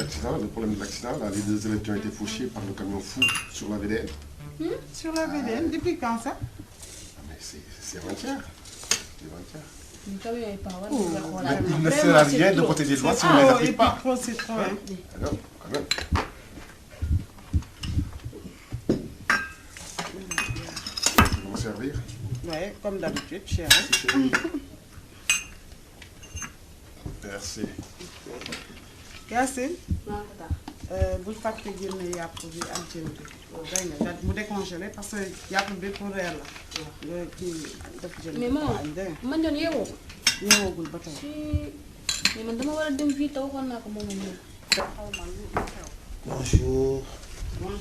l'accident, le problème de l'accident, là, les 2 élèves qui ont été fauchés par le camion fou sur la VDN. Sur la VDN, depuis quand ça? Mais c'est avant-hier. Mais il ne sert à rien de voter des lois si on ne les applique pas. C'est trop, hein. Alors, quand même. Vous me servir? Ouais, comme d'habitude, chérie. Merci. Yacine. bul fàtte génne yàpp bi ak jën bi. day nga mu décongelé parce que yàpp bi pour reer la. nga kii def jën. mais man doon yeewoo. yeewoogul ba tey. mais man dama war a dem fii te waxoon naa ko moom Bonjour. Bonjour.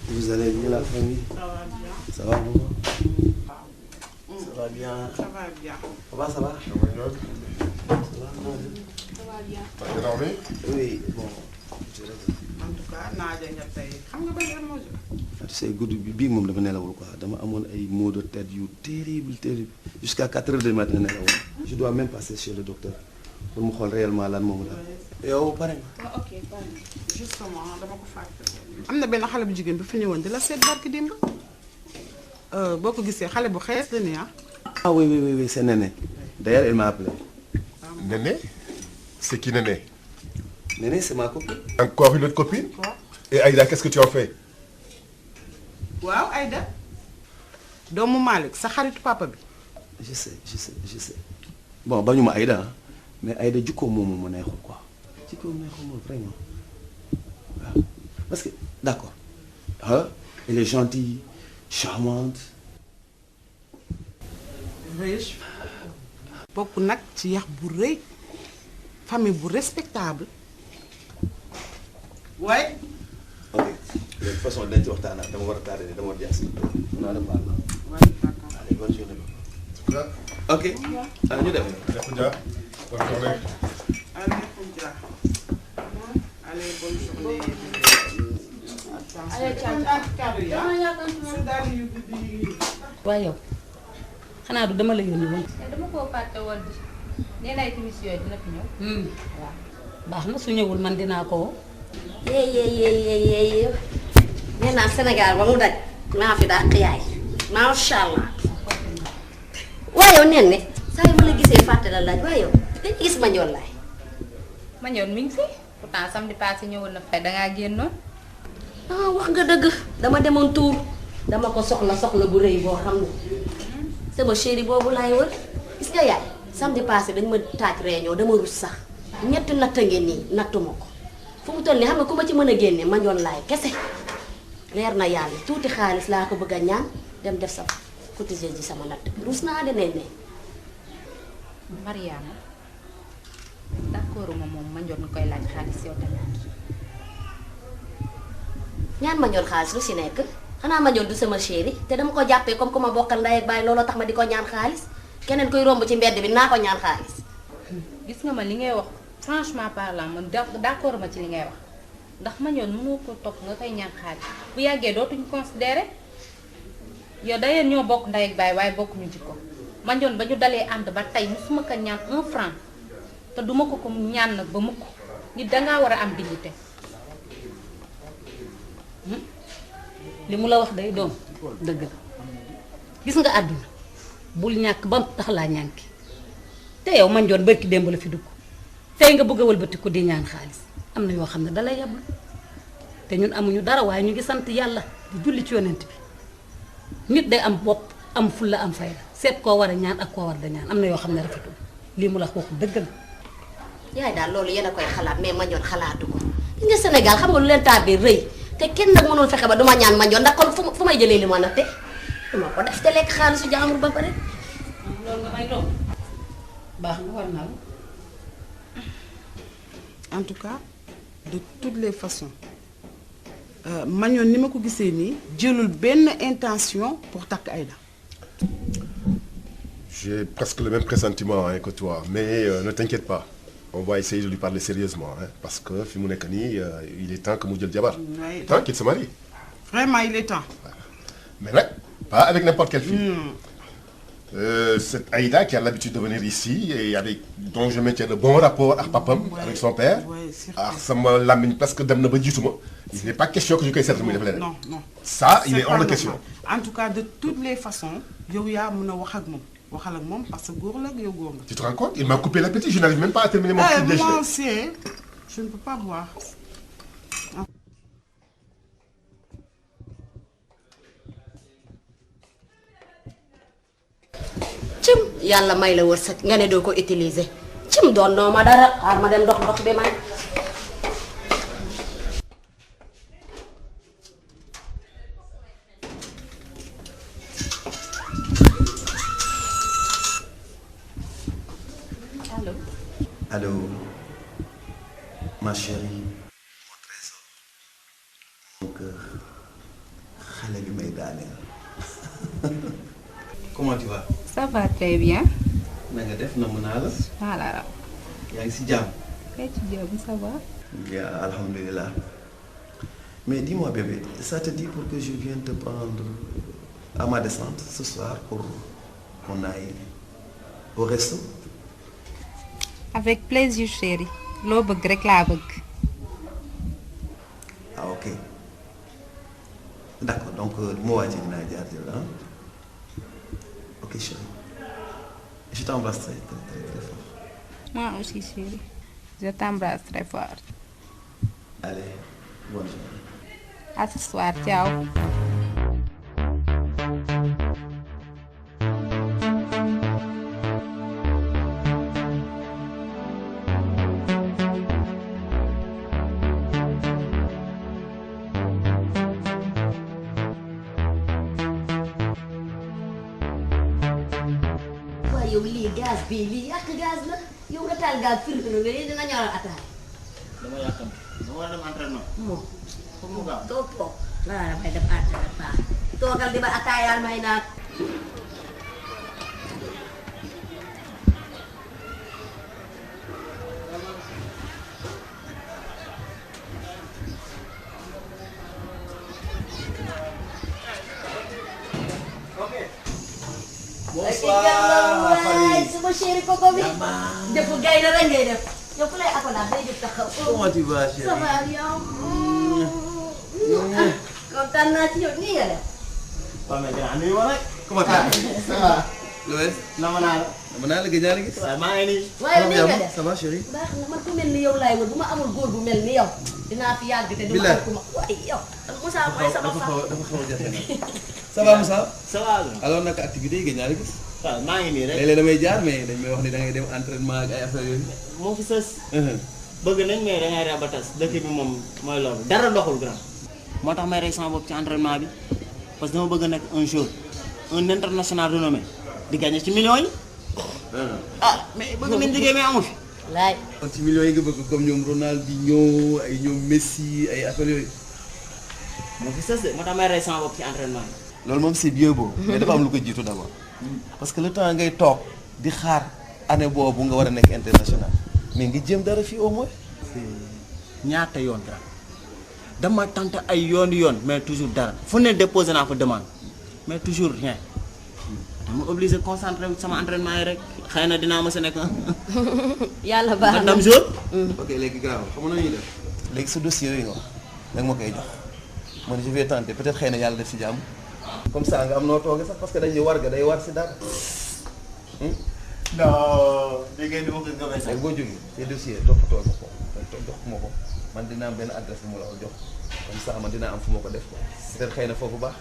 Vous allez bien la famille? Ça va bien. Ça va maman? Ça va bien. Ça va bien. Papa, ça va? Ça va bien? ça va bien. T'as bien dormi? Oui, bon. En tout cas naaja nga tey xam nga ban heure moo jot. Tu sais guddi bi bii moom dafa nelawul quoi dama amoon ay maux de tête yu terrible jusqu'à 4 heures du matin nelawul. Je dois même passer chez le docteur pour mu xool réellement lan moomu daal. yow pare nga. ok pare. justement dama ko fàtte. am na benn xale bu jigéen bi fi ñëwoon di la seet barki démb. boo ko gisee xale bu xees la nii ah. Ah oui, c'est Néné. D'ailleurs, elle m'a appelé. Néné? C'est qui Néné? Néné, c'est ma copine. Encore une autre copine? Quoi? Et Aïda, qu'est-ce que tu en fais? waaw Aïda. doomu Malick sa xaritu papa bi. Je sais. Bon, bañuma Aïda hein, mais Aïda jikko moomu ma neexul quoi. Jikko neexul moom vraiment. Waaw. Parce que d'accord. Hein, elle est gentille, charmante. riche. bokk nag ci yax bu rëy. famille bu respectable. waaye. Ok. De toute façon dañ ci waxtaan ak dama war a tardé dama war a jaar si. naa dem baal ma. waaye d'accord. Allez, bonne journée. En tout cas, Ok. Allez, ñu dem. Yakhoudia, bonne journée. Allez, Khoudia. Allez, bonne journée. Allez, ciao, waaye yow xanaa du dama la yónni woon. dama koo fàtte woon di nee nay timis yooyu dina fi ñëw. waaw baax na su ñëwul man dinaa ko woo. yee nee naa Sénégal ba mu daj maa fi dàq yaay macha allah waaye yow nen ne saa yu ma la gisee fàtte la laaj waaye yow dañu gis ma njool laay. ma ñëwoon mi ngi fi pourtant samedi passé ñëwoon na fay dangaa génnoon. ah wax nga dëgg dama demoon tuur dama ko soxla bu rëy boo xam ne sama chéri boobu laay wër gis nga yaay samedi passé dañ ma taaj réunion dama rus sax ñetti natt ngeen nii nattuma ko fu mu toll nii xam nga ku ma ci mën a génne ma njoon laay kese leer na yàlla tuuti xaalis laa ko bëgg a ñaan dem def sa cotiser ji sama natt bi rus naa de ne Mariama d'accord moom ma njoon koy laaj xaalis yow tamit. ñaan ma njoon xaalis lu si nekk xanaa ma njoon du sama chéri te dama ko jàppee comme ku ma bokkal ndey ak baay looloo tax ma di ko ñaan xaalis keneen koy romb ci mbedd bi naa ko ñaan xaalis. gis nga ma li ngay wax franchement parlant man d'accord ma ci li ngay wax ndax ma ñoon mënoo ko topp nga koy ñaan xaalis bu yàggee dootuñu considéré yow dayeen ñoo bokk ndey ak baay waaye bokkuñu jikko ma ñoon ba ñu dalee ànd ba tey musuma ko ñaan 1 franc te duma ko ñaan nag ba mukk nit dangaa war a am dignité. li mu la wax day doom dëgg la gis nga àdduna bul ñàkk ba tax laa ñànki te yow man joon barki démb la fi dugg tey nga bëgg a wëlbati ko di ñaan xaalis am na yoo xam ne dalay yablu te ñun amuñu dara waaye ñu ngi sant yàlla di julli ci yonent bi nit day am bopp am fulla am fayda seet koo war a ñaan ak koo war da ñaan am na yoo xam ne rafetul lii mu la waxu dëgg la. yaay daal loolu yéen a koy xalaat mais ma njoon xalaatu ko gis nga Sénégal xam nga lu leen tardé rëy te kenn nag mënul fexe ba duma ñaan ma njoon ndax kon fu may jëlee li ma natte duma ko def te lekk xaalisu jaamur ba pare. loolu nga may doom baax na war naa la. En tout cas de toutes les façons ma ñoon ni ma ko gisee nii jëlul benn intention pour takk Aïda. J'ai presque le même pressentiment hein, que toi, mais ne t'inquiète pas. On va essayer de lui parler sérieusement, hein, parce que fi mu nekk nii il est temps que mu jël jabar. Oui. Temps qu'il se marie. Vraiment il est temps. Mais nag pas avec n'importe quelle fille. Cette Aïda qui a l'habitude de venir ici et dont je maintiens de bons rapports avec papam, avec son père. Alors, ça m'a lamine parce que il n'est pas question que je puisse être. Non, non. Ça, il est hors de question. En tout cas, de toutes les façons, Yoria m'a parce que tu te rends compte? Il m'a coupé l'appétit, je n'arrive même pas à terminer mon petit déjeuner. Moi aussi, je ne peux pas boire. cim yàlla may la wërsëg nga ne doo ko utiliser cim doon noo ma dara xaar ma dem dox bi man allo. Allô, ma chérie, mon trésor, mon cœur, xale bi may daaneel. Comment tu vas? Ça va très bien. Na nga def namm naa la. Voilà. yaa ngi si jàmm. Kay ci jàmm ça va. Bien, alhamdulillah. Mais dis-moi bébé, ça te dit pour que je vienne te prendre à ma descente ce soir pour qu'on aille au resto? Avec plaisir chérie. Loo bëgg rek laa bëgg. Ah ok. D'accord, donc moo wàccee dinaa jaar jël ah. Ok chérie. Je t'embrasse très fort. Moi aussi chérie. Je t'embrasse très fort. Allez, bonne journée. À ce soir, ciao. yow lii gaz bii lii yàq gaz la yow nga taal gaz firnde na nga dina ñoral ataay. dama yàkkam dama war a dem entraînement. moom foog mu gaaw toog la damay def entraînement toogal di ma ataayaal may naan. Bonsoir Farid. Sama chéri koko bi. Defu gay na rek ngay def. Yow ku lay akolaat day jóg taxaw. Comment tu vas chérie? Ça va yow. Kontaan naa ci yow nii nga def. waaw mais gannaaw nuyu ma rek. Comment ça va? ça va. Louis. nama naa la. Nama naa la gëj naa la gis. waaw maa ngi nii. waaye nii nga def. Ça va chérie? baax na man ku mel ni yow laay wër bu ma amul góor bu mel ni yow dinaa fi yàgg te du ma am ku ma waaye yow. Moussa mooy sama fa. dafa xaw a jafe nag. Ça va Moussa? ça va. alors naka activité yi gëj naa la gis. waaw maa ngi nii rek. léeg-léeg damay jaar mais dañ may wax ni da ngay dem entraînement ak ay affaire yooyu. moo fi sës. bëgg nañ mais dangay rey ba tas dëkk bi moom mooy loolu dara doxul grand. moo tax may rey sama bopp ci entraînement bi parce que dama bëgg nekk un jour un international renommé di gagné ci millions yi. ah mais bëgg nañ liggéey mais amu fi. laay. kon ci millions yi nga bëgg comme ñoom Ronaldinho ay ñoom Messi ay affaire yooyu. moo fi sës de moo tax may rey sama bopp ci entraînement bi. loolu moom c'est bien beau. mais dafa am lu ko jiitu d'abord. parce que le temps ngay toog di xaar année boobu nga war a nekk international mais ngi jéem dara fii au moins. ñaata yoon dara dama tenté ay yoon mais toujours dara fu ne déposé naa fa demande mais toujours rien dama obligé concentré wu sama entraînement yi rek xëy na dinaa mës a nekk yàlla baax na ndam jour. ok léegi grave xam nga ñuy def. léegi sa dossier yooyu nga wax nag ma koy jox man je vais tenter peut-être xëy na yàlla def si jàmm. comme ça nga am noo toogee sax parce que dañuy war ga day war si dara. non dégg ngeen ni ma ko gëmee sax. léegi boo jógee te dossier toppatoo ma ko jox ma ko man dina am benn adresse bu mu la ko jox comme ça man dina am fu ma ko def ko peut-être xëy na foofu baax.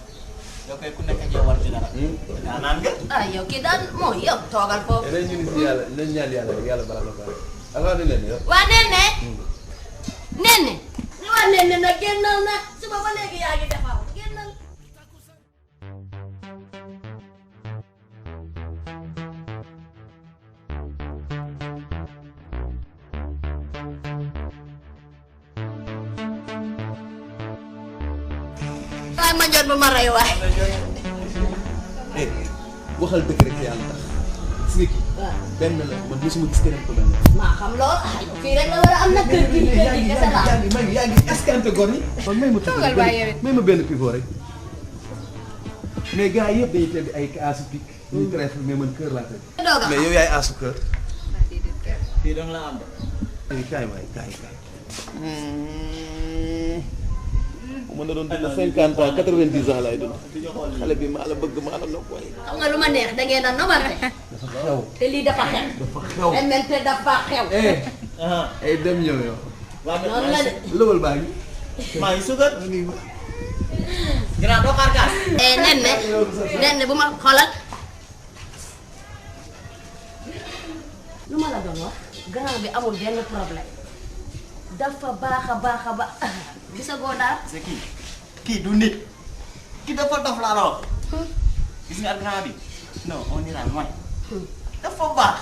yow kay ku nekk ak yow war ci dara. daa naan nga. ah yow kii daal moo yow toogal foofu. te ñu ni si yàlla nañ ñaan yàlla rek yàlla balaa la ko alors ni leen yow. waa Nene. Nene. waa Nene nag génnal na suba ba léegi yaa ngi defar génnal. waaye ma jot ba ma rey waay. waxal dëgg rek te yàlla tax gis nga kii. benn la man mosuma gis keneen ko mel ne. maa xam lool fii rek la war a am nag kër gi kese la. yaa ngi escanté gor yi. kon may ma Toogal waay yow it. may ma benn pivot rek. mais gars yëpp dañuy teg ay kaasu pic muy trèfle mais man kër laa koy. dooga mais yow yaay aasu kër. fii dong la am de. kaay waay kaay. mën na doon dund 50 ans 90 ans laay dund. xale bi maa la bëgg maa la nopp waay. xam nga lu ma neex da ngeen a nomante. dafa xew. te lii dafa xew. dafa xew. MNT dafa xew. ay dem ñëw yow. noonu la de. lëwal baa ngi. maa ngi suukar. ginnaaw doo xaar kaas. nen ne bu ma xoolal. lu ma la doon wax grand bi amul benn problème dafa baax a baax a ba gisagoo daal. c'est kii du nit kii dafa dof laa la wax gis nga ak grand bi non on ira loin dafa baax.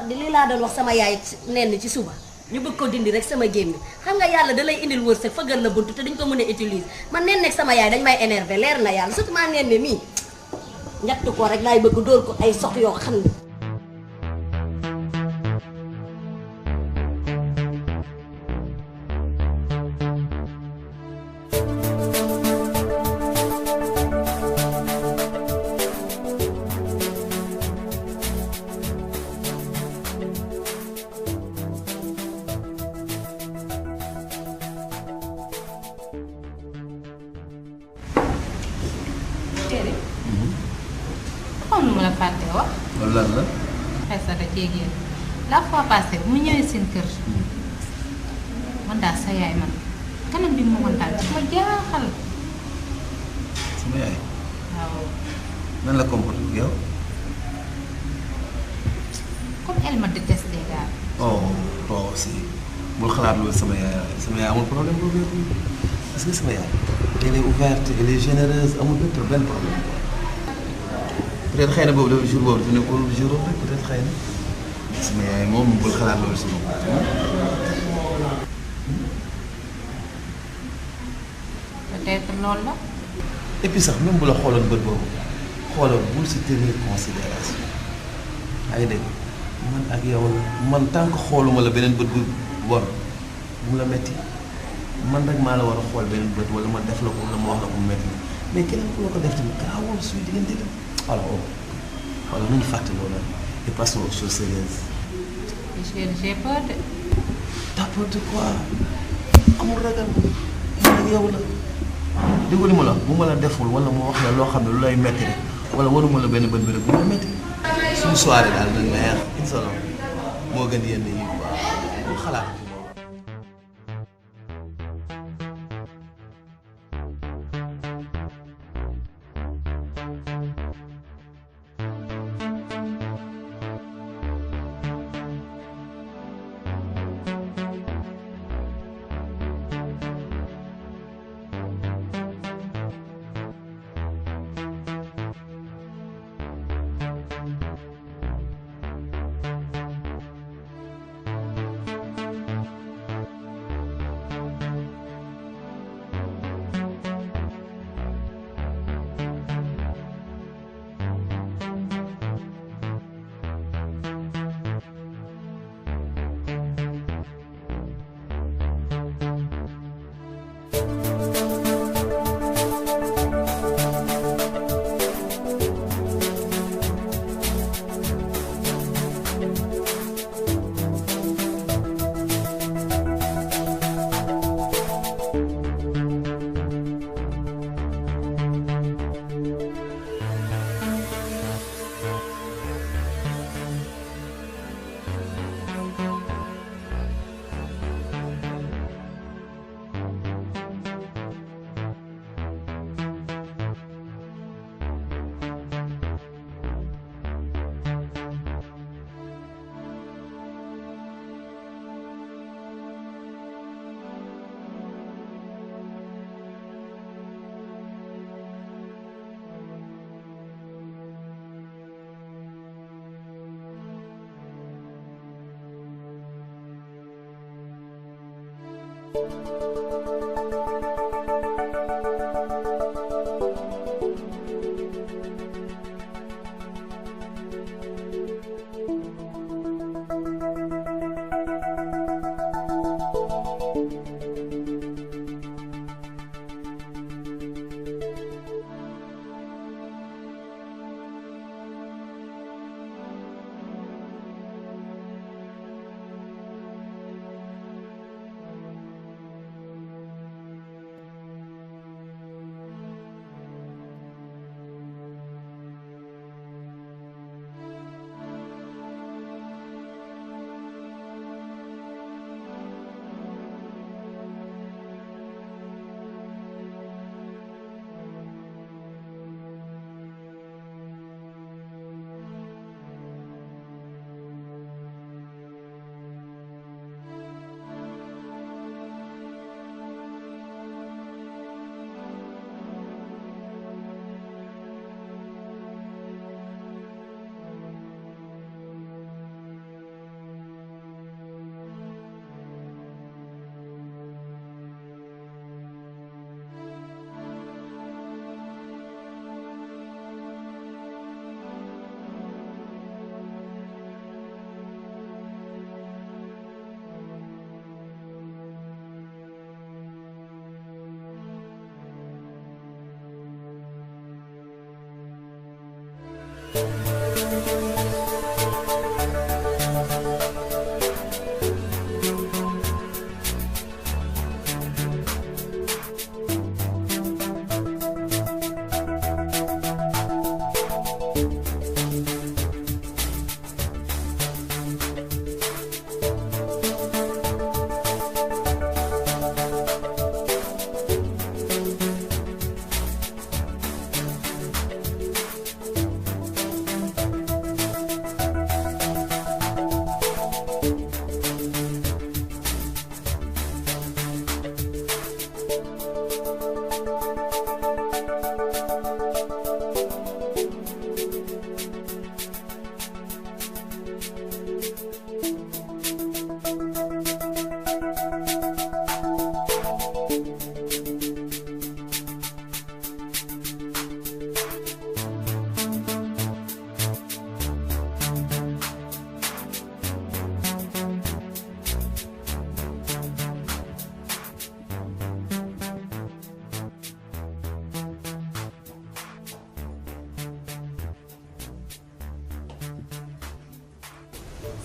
di lii laa doon wax sama yaay nen ci suba ñu bëgg ko dindi rek sama gémmi xam nga yàlla da lay indil wërsëg fëggal la buntu te dañ ko mën a utiliser man nen nekk sama yaay dañ may énervé leer na yàlla surtout maa nen ne mii ñett ko rek laay bëgg dóor ko ay sox yoo xam ne. xam nu ma la fàttee wax. loolu lan la. xesa da cee génn la fois passée bu mu ñëwee seen kër man daal sa yaay man kanam bi mu woon daal daf ma jaaxal. sama yaay. waaw nan la comporté yow. comme elle me déteste daal. oh toi aussi bul xalaat loolu sama yaay amul problème boobu yëpp parce que sama yaay elle est ouverte elle est généreuse amul benn problème peut-être xëy na boobu dafa jour boobu dafa nekkul jour rek peut-être xëy na sama yaay moom bul xalaat loolu si moom. peut-être loolu la. et puis sax même bu la xooloon bët boobu xooloon bul si tenir considération ay dégg man ak yow la man tant que xooluma la beneen bët bu bon mu la metti man rek maa la war a xool beneen bët wala ma def la ko wala ma wax la ko mu metti mais keneen ku la ko def tamit garaawul suy diggante la alors voilà nañu fàtte loolu et passons aux choses sérieuses. j'ai peur de. t'as peur de quoi amul ragal man ak yow la déggu li ma la bu ma la deful wala ma wax la loo xam ne lu lay metti rek wala waruma la benn bët bi rek bu ma metti suñu soirée daal na neex incha allah moo gën yenn yi quoi bul xalaat.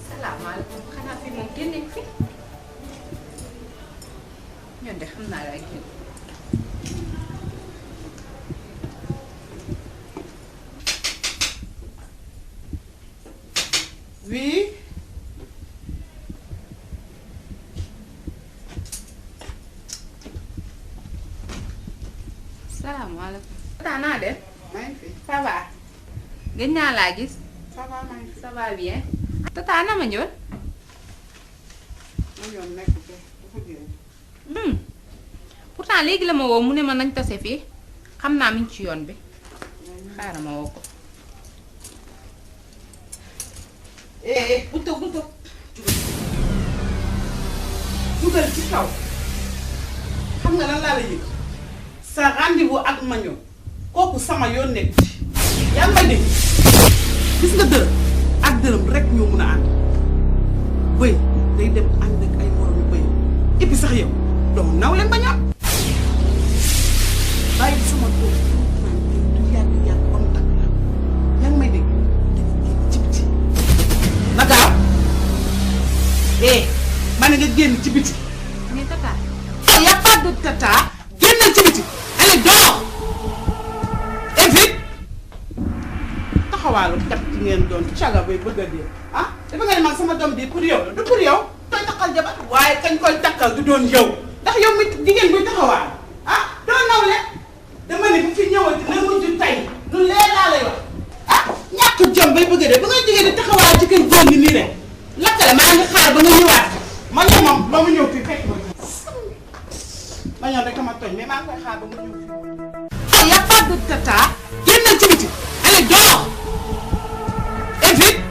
salaamaaleykum xanaa fi moom génne fi ñoom de xam naa la ak oui. salaamaaleykum. tata naa def. maa ngi fi. ça va. gëj naa laa gis. ça va maa ngi fi. ça va bien. tata na ma ñëw. ma ñëw nekk fi dafa génn. pourtant léegi la ma woo mu ne ma nañ tase fii xam naa mi ngi ci yoon bi xaaral ma woo ko. bu tëb bu tëb. dugal ci kaw. xam nga lan laa la yëg. sa rendez-vous ak Magnon kooku sama yoon nekk ci. yaa ngi may dégg gis nga dërëm ak dërëm rek ñoo mun a ànd. bëy day dem ànd ak ay moromu bëy et puis sax yow doo naw leen ba ñor. bàyyi sama tool du yàgg ba mu takk la yaa ngi may dégg dafa génn ci biti. na gaaw ma ne nga génn ci biti. mais tata. il y a pas de tata génnal ci biti. allez dehors et vite. taxawaalu kat ci ngeen doon caga bay bëgg a dee ah dafa nga ne man sama doom bi pour yow la du pour yow koy takkal jabar waaye kañ koy takkal du doon yow ndax yow mi jigéen buy taxawaal ah doo nawle dama ne bu fi ñëwati na mujj tey lu leer laa lay wax ah ñàkk jom bay bëgg a dee ba ngay jigéen di taxawaal ci kër góor ñi nii rek lakkale maa ngi xaar ba nga ñëwaat ma ñëw moom ba mu ñëw fii fekk ma ñëw rek ma tooñ mais maa ngi koy xaar ba mu ñëw fii. il y a pas de tata génnal ci biti allez dehors et vite.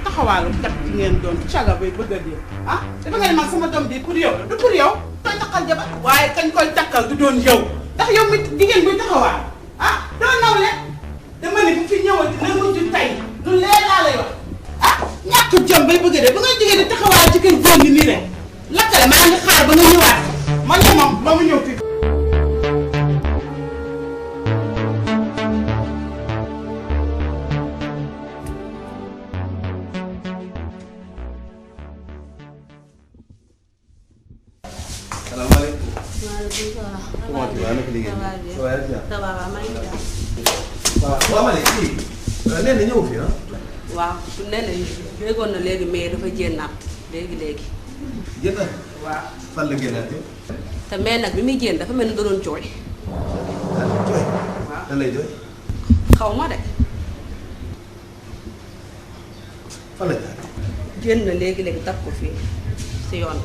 taxawaalu kat ci ngeen doon caga bay bëgg a dee ah dafa nga ne man sama doom bi pour yow la du pour yow koy takkal jabar waaye kañ koy takkal du doon yow ndax yow mi jigéen buy taxawaal ah doo nawle dama ne bu fi ñëwati na mujj tey lu leer laa lay wax ah ñàkk jom bay bëgg a dee ba ngay jigéen di taxawaal ci kër góor ñi nii rek lakkale maa ngi xaar ba nga ñëwaat ma ñëw moom ba mu ñëw fii. salaamaaleykum. maaleykum salaam. comment tu vas naka liggéey. ça va bien. ça va maa ngi jàpp. waaw ma ne kii. nee na ñëw fi ah. waaw nee na léegoon na léegi mais dafa jénnaat léegi. génn. waaw fan la génnaatee. te mais nag bi muy jénn dafa mel ni da doon jooy. jooy. waaw lan lay jooy. xaw ma de. fan la jaar. jénn na léegi dab ko fii si yoon.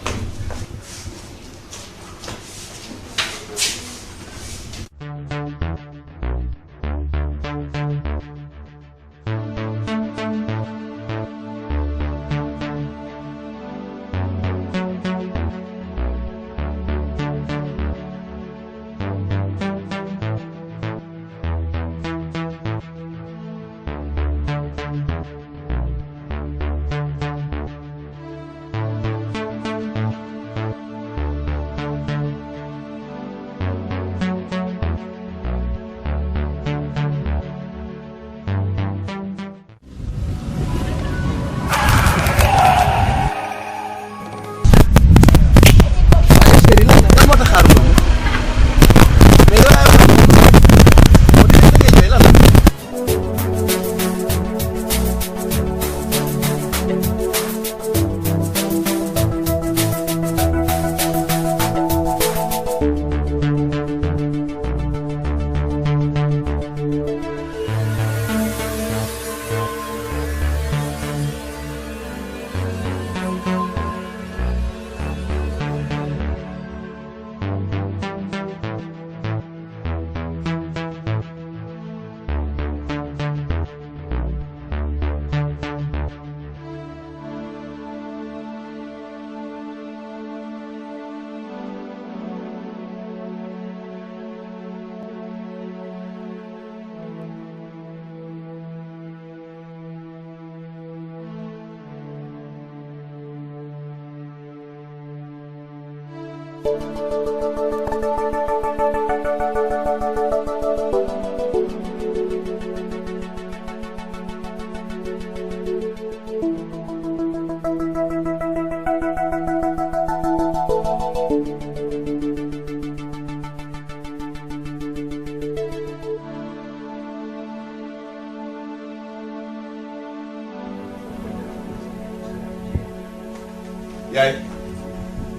yaay.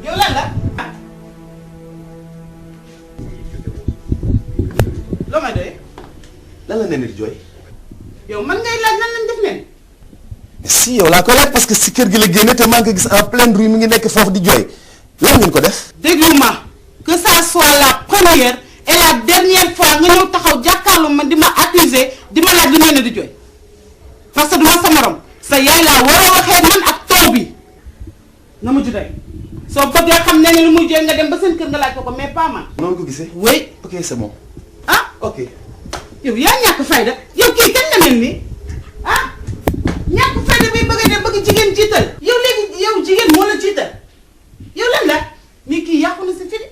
yow lan la. loo may doy. lan la nen di jooy. yow man ngay laaj nan lañ def nen. si yow laa koy laaj parce que si kër gi la génne te maa ngi ko gis en pleine rue mi ngi nekk foofu di jooy lan ngeen ko def. déglu ma que ça soit la première et la dernière fois nga ñëw taxaw jàkkaarloo man di ma accuser di ma laaj lu mel ne di jooy parce que du ma sa morom sa yaay laa war a waxee man ak taw bi nga mujj tey soo bëggee xam ne lu muy jooy nga dem ba seen kër nga laaj ko mais pas man. noonu ko gisee. oui. ok c'est bon. ah ok. yow yaa ñàkk fayda yow kii kañ la mel nii ah ñàkk fayda bi bëgg a dem bëgg jigéen jiital yow léegi yow jigéen moo la jiital yow lan la ni kii yàqu na sa fi de.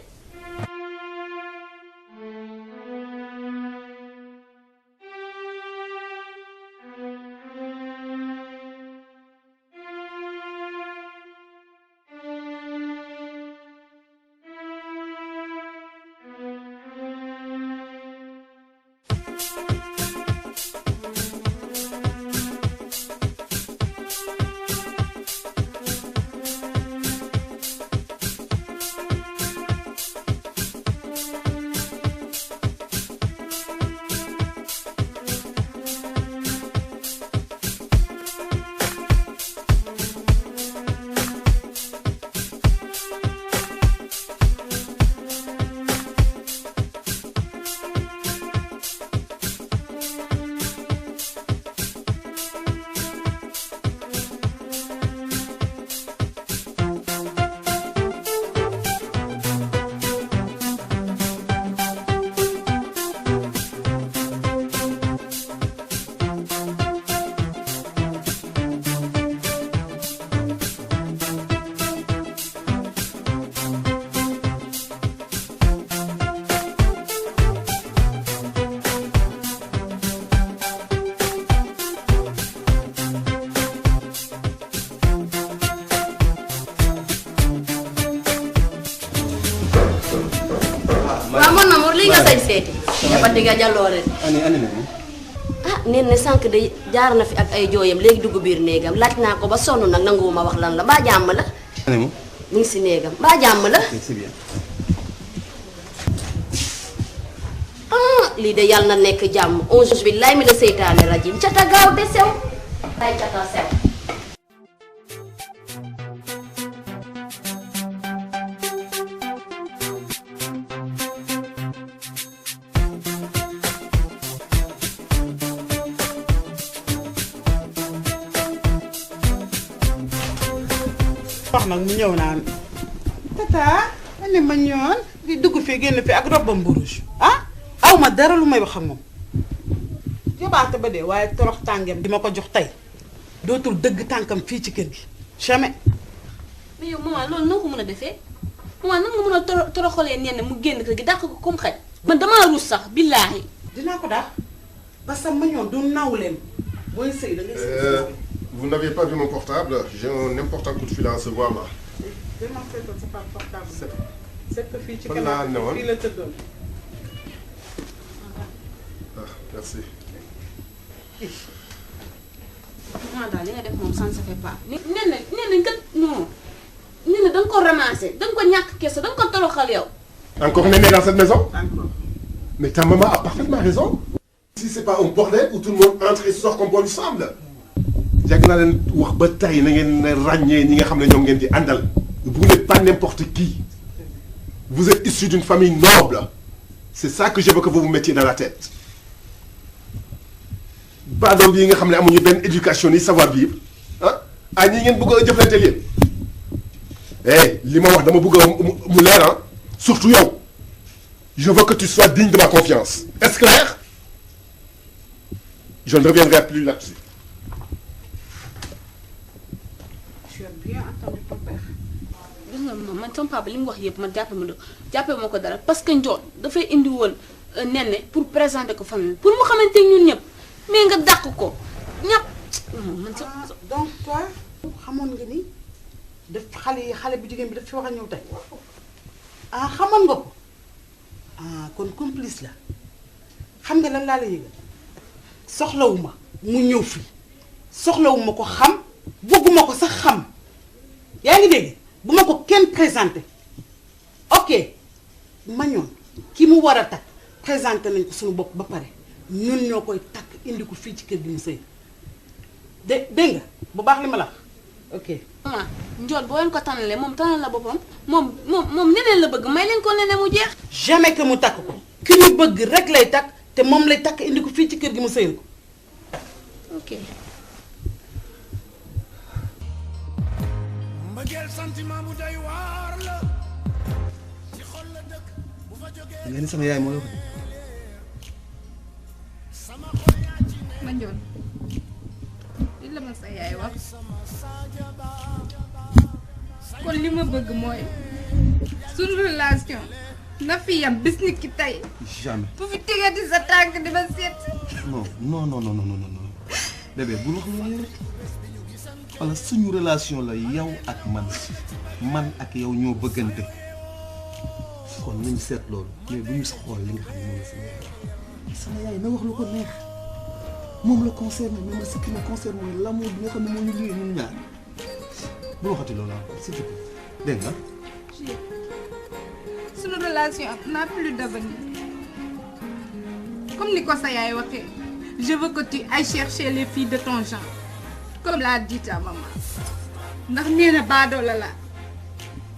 waaw mon amour lii nga sañ seeti dafa digga jàlloore ani ne ah neen ne sànq de jaar na fi ak ay jooyam léegi dugg biir néegam laaj naa ko ba sonn nag nanguwuma wax lan la mbaa jàmm la ani mu mu ngi si néegam mbaa jàmm la c'est bien. ah lii de yàlla na nekk jàmm onze billahi mi la seytaane rajim cata gaaw te sew ay cata sew wax nag mu ñëw naan tata ane ma ñoon di dugg fii génn fi ak robam bu rouge ah aw ma dara lu may wax ak moom jobaate ba dee waaye torox tàngeem di ma ko jox tey dootul dëgg tànkam fii ci kër gi jamais. mais yow maman loolu noo ko mën a defee maman nan nga mën a toroxalee ñenn mu génn kër gi dàq ko comme xaj man damaa ruus sax billaahi. dinaa ko daal parce que ma ñoon du nawleem booy sëy da ngay sëy. Vous n'avez pas vu mon portable? J'ai un important coup de fil à recevoir là. dama seetoon sa portable. c'est que fii ci fan laa newoon fii la tëddoon. Ah, merci. maman daal li nga def moom ça ne se fait pas. nee na kat non nee na da nga ko ramassé da nga ko ñàkk kese da nga ko toroxal yow. Encore Néné dans cette maison? Encore. Mais ta maman a parfaitement raison. Si c'est pas un bordel où tout le monde entre et sort comme bon lui semble. yàgg naa leen wax ba tey na ngeen ràññee ñi nga xam ne ñoom ngeen di àndal. Vous n'êtes pas n'importe qui. Vous êtes issu d'une famille noble. C'est ça que je veux que vous vous mettiez dans la tête. Baadoom yi nga xam ne amuñu benn éducation ni savoir vivre ah ñi ngeen bëgg a jëflanteel yéen. Eh li ma wax dama bëgg a mu leer ah surtout yow. Je veux que tu sois digne de ma confiance. Est-ce clair? Je ne reviendrai plus là-dessus. Tu as bien entendu ton père. gis nga man sama papa li mu wax yëpp man jàppe ma ko dara parce que Ndiol dafay indi woon Néné pour présenter ko famille pour mu xamante ñun ñëpp mais nga dàq ko ñëpp man sa donc toi xamoon nga ni daf xale bu jigéen bi daf fi wax a ñëw tey ah xamoon nga ko ah kon complice la xam nga lan laa la yëgal soxlawuma mu ñëw fi soxlawuma ko xam bëgguma ko sax xam yaa ngi dégg bu ma ko kenn présenté ok ma ñoon ki mu war a takk présenté nañ ko suñu bopp ba pare ñun ñoo koy takk indi ko fii ci kër gi mu sëy dégg nga bu baax li ma la ok maman Ndiol boo leen ko tànnalee moom tànnal la boppam moom neneen la bëgg may leen ko Néné mu jeex jamais que mu takk ko ki mu bëgg rek lay takk te moom lay takk indi ko fii ci kër gi mu sëyal ko ok nga ni sama yaay moo la ko ma njoon li la ma sa yaay wax kon li ma bëgg mooy suñu relation na fi yam bis ni ki tey jamais bu fi tegati sa tànk di ma seet non bébé bul wax loolu rek wala suñu relation la yow ak man ak yow ñoo bëggante kon nañ seet loolu mais bu ñu sa xool li nga xam ne moom la sama yaay na wax lu ko neex moom la concerné mais ce qui me concerne mooy l'amour bi nga xam ne moo ñu lié ñun ñaar bu waxati loolu encore s'il te plaît dégg nga suñu relation n'a plus d'avenir comme ni ko sa yaay waxee je veux que tu ailles chercher les filles de ton genre comme l'a dit ta maman ndax nee na baadoo la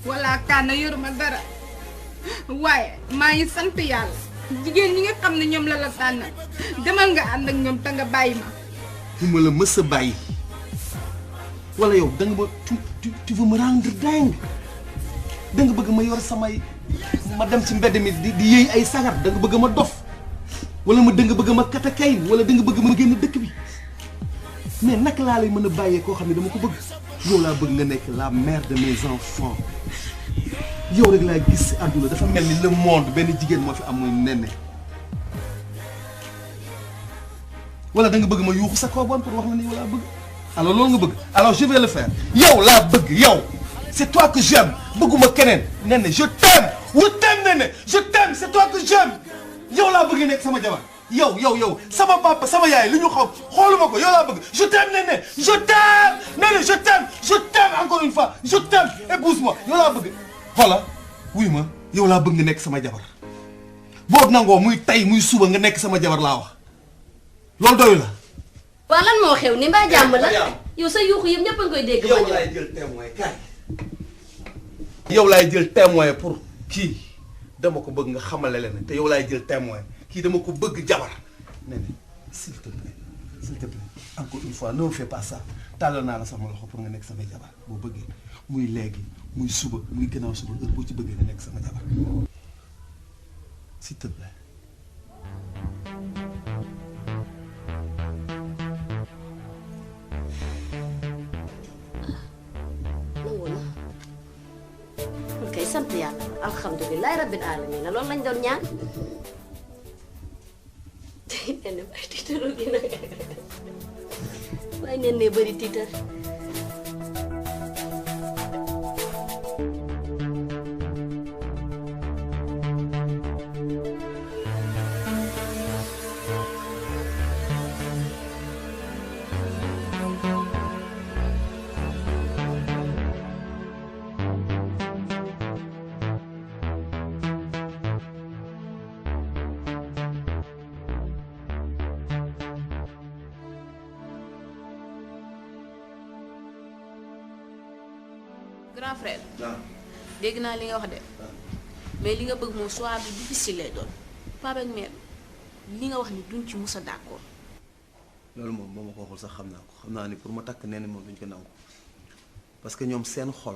wala kaana yoruma dara waaye maa ngi sant yàlla jigéen ñi nga xam ne ñoom la tànnal demal nga ànd ak ñoom te nga bàyyi ma. du ma la mës a bàyyi wala yow da nga ma tu veux me rendre dingue da nga bëgg ma yor samay ma dem ci mbedd mi di yëy ay sagar da nga bëgg ma dof wala da nga bëgg ma katakay wala da nga bëgg ma génn dëkk bi mais naka laa lay mën a bàyyee koo xam ne dama ko bëgg yow laa bëgg nga nekk la mère de mes enfants. yow rek laa gis si àdduna dafa mel ni le monde benn jigéen moo fi am muy Néné wala da nga bëgg ma yuuxu sa kaw bon pour wax na ni yow laa bëgg alors loolu nga bëgg alors je vais le faire yow laa bëgg yow c'est toi que j'aime bëgguma keneen Néné je t'aime Néné je t'aime c'est toi que j'aime yow laa bëgg nekk sama jabar yow sama papa sama yaay li ñu xam xooluma ko yow laa bëgg je t'aime Néné Néné je t'aime encore une fois je t'aime épouse-moi yow laa bëgg voilà wuy ma yow laa bëgg nga nekk sama jabar boo nangoo muy tay muy suba nga nekk sama jabar laa wax loolu doyu la. waaw lan moo xew ni mbaa jàmm la yow sa yuuxu yëpp ñëpp a ngi koy dégg. yow laay jël témoin kaay. yow laay jël témoin pour kii dama ko bëgg nga xamale leen te yow laay jël témoin kii dama ko bëgg jabar Néné s'il te plaît encore une fois ne me fais pas ça tàllal naa la sama loxo pour nga nekk sama jabar boo bëggee muy léegi muy suba muy gannaaw suba heure boo ci bëggee nga nekk sama jabar s'il te plaît. nangu na kon kay sant yàlla alhamdulilah rabbil alamin loolu lañ doon ñaan. Néné bay tiitaru gi nag waaye Néné bëri tiitar. grand frère dégg naa li nga wax de mais li nga bëgg moom choix bi difficile lay doon papa ak mère li nga wax ni duñ ci mus a d'accord. loolu moom ba ma ko waxul sax xam naa ko xam naa ni pour ma takk Néné moom duñ ko nangu parce que ñoom seen xol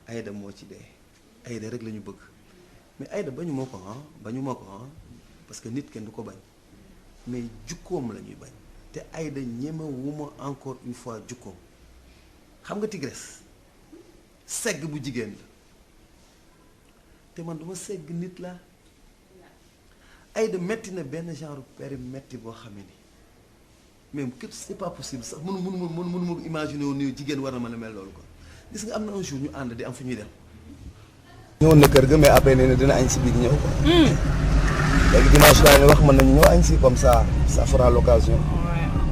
Aïda moo ci dee Aïda rek la ñu bëgg mais Aïda bañu ma ko parce que nit kenn du ko bañ mais jukkoom la ñuy bañ te Aïda ñemewuma encore une fois jukkoom xam nga Tigresse segg bu jigéen la te man duma segg nit la Aïda metti na benn genre péri metti boo xamee ni même que c'est pas possible sax mënu imaginer woon ni jigéen war na mën a mel loolu quoi gis nga am na un jour ñu ànd di am fu ñuy dem. ñëwoon na kër ga mais après nee na dina añ si biir ñëw quoi. léegi dimanche laa ne wax mën nañu ñëw añ si comme ça ça fera l'occasion.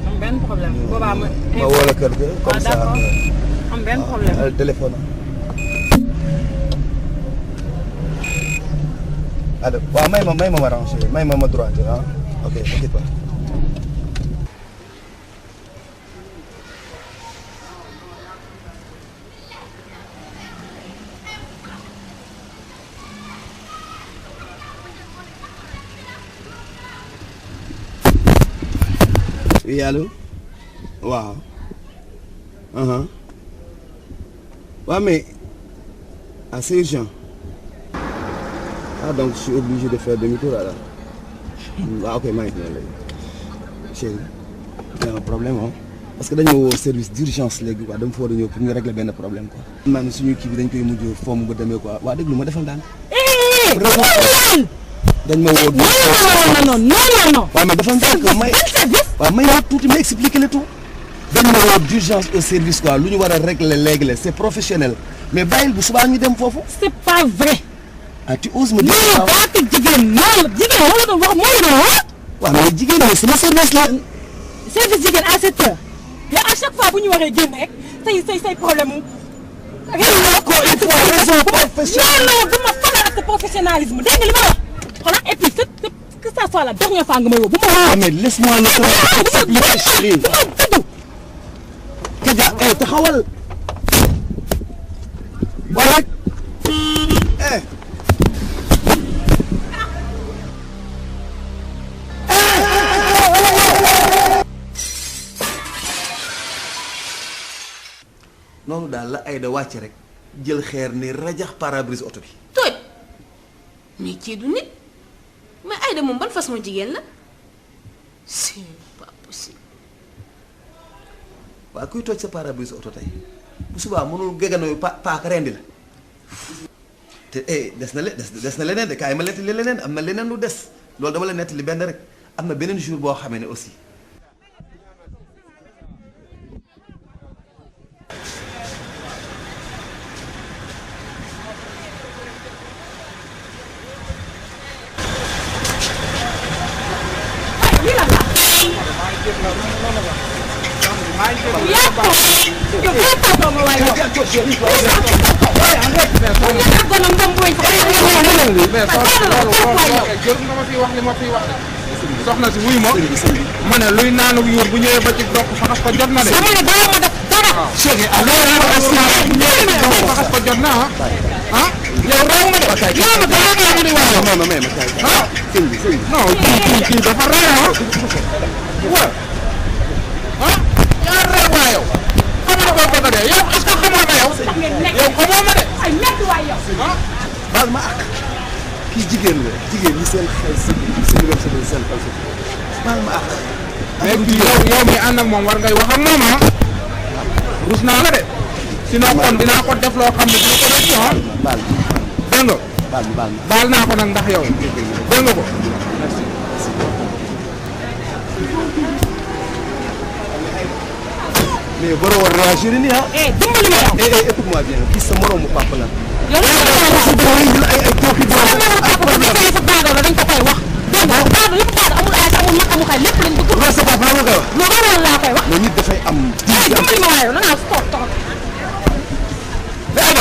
am benn problème boobaa ma woo la kër ga comme ça. am benn problème téléphone allo waaw may ma rangé may ma droite ah ok t'inquiète pas. oui allô waaw waaw mais ah c'est urgent ah donc je suis obligé de faire demi-tour alors waaw ok maa ngi fi léegi chérie y a un problème parce que dañu woo service d'urgence léegi quoi dama fa war a ñëw pour ñu régler benn problème quoi. maa ngi suñu kii bi dañ koy mujj fomm ba demee quoi waa déglu ma defal daan. dañ ma woo. non. waaw mais dafa may ma tuuti ma expliquer le tout. dañ ma woo d'urgence au service quoi lu ñu war a régler léegi c'est professionnel mais bàyyil bu subaa ñu dem foofu. c'est pas vrai. ah tu oses me dire. non baatu jigéen non jigéen wala doon wax moo la doon wax. waaw mais jigéen ñi sama service la. service jigéen à 7 heures. mais à chaque fois bu ñu waree génn rek say problème mu. encore une fois raison professionnelle. non bu ma faral ak professionnalisme dégg nga li ma wax. voilà et puis que ça soit la dernière fois nga may woo bu ma woo. mais laisse-moi le temps de s'appliquer chérie. Kaja taxawal. wala. noonu daal la Aïda wàcc rek jël xeer ni rajax pare-brise oto bi. toj mais kii du nit mais Aïda moom ban façon jigéen la c'est pas possible. waaw kuy toj sa pare-brise oto tey bu subaa mënul geganooyu paaka rendi la te des na leneen de kaay ma nettali leneen am na leneen lu des loolu dama la nettali benn rek am na beneen jour boo xamee ne aussi. soxna si wuyu ma ne luy naanu yuur bu ñëwee ba ci dox faxas ko jot na de. sama ne dara ma def dara. faxas ko jot na ah. yow raw nga de. yow dara nga ma di wax. non kii dafa réew yaa réew waa yow. xam nga boo ko de yow est-ce que xamoo ma yow. yow xamoo ma de. ay ñett waay yow. baal ma ak kii jigéen la jigéen ñi seen xel si seen xel si baal ma ak. mais kii yow mi ànd ak moom war ngay wax ak moom rus naa la de. sinon kon dinaa ko def loo xam ne dina ko def baal dégg nga. baal naa ko nag ndax yow dégg nga ko. mais waroo war réagir nii ah. dimbali ma yow. écoute-moi bien kii sa moromu papa la. yow li nga ay tooki doon ak problème sa baado la dañ ko koy wax. dégg nga baado li mu baado amul ay amul mag amul xay lépp lañ bëgg. loolu sa papa la koy wax. non loolu laa koy wax. mais nit dafay am. dimbali ma yow da ngaa toog toog. mais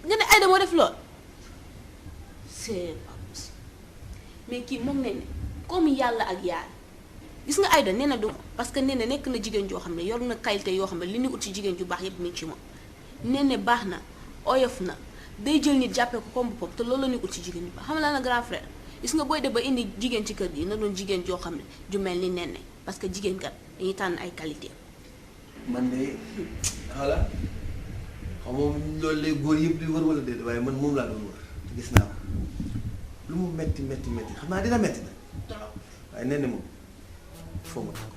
nga ne Aïda moo def lool c'est pas possible mais kii moom ne comme yàlla ak yàlla gis nga Aïda nee na du parce que nee na nekk na jigéen joo xam ne yor na qualité yoo xam ne li ñu ut ci jigéen ju baax yépp mi ngi ci moom nee na baax na oyof na day jël nit jàppee ko comme boppam te loolu la ñu ut ci jigéen ju baax xam nga la grand frère gis nga booy de ba indi jigéen ci kër gi na doon jigéen joo xam ne ju mel ni nen parce que jigéen kat dañuy tànn ay qualité man de voilà xam moom loolu lay góor yëpp di wër wala déedéet waaye man moom laa doon wër gis naa ko lu mu metti xam naa dina metti nag waaye nee na moom foo ma takk.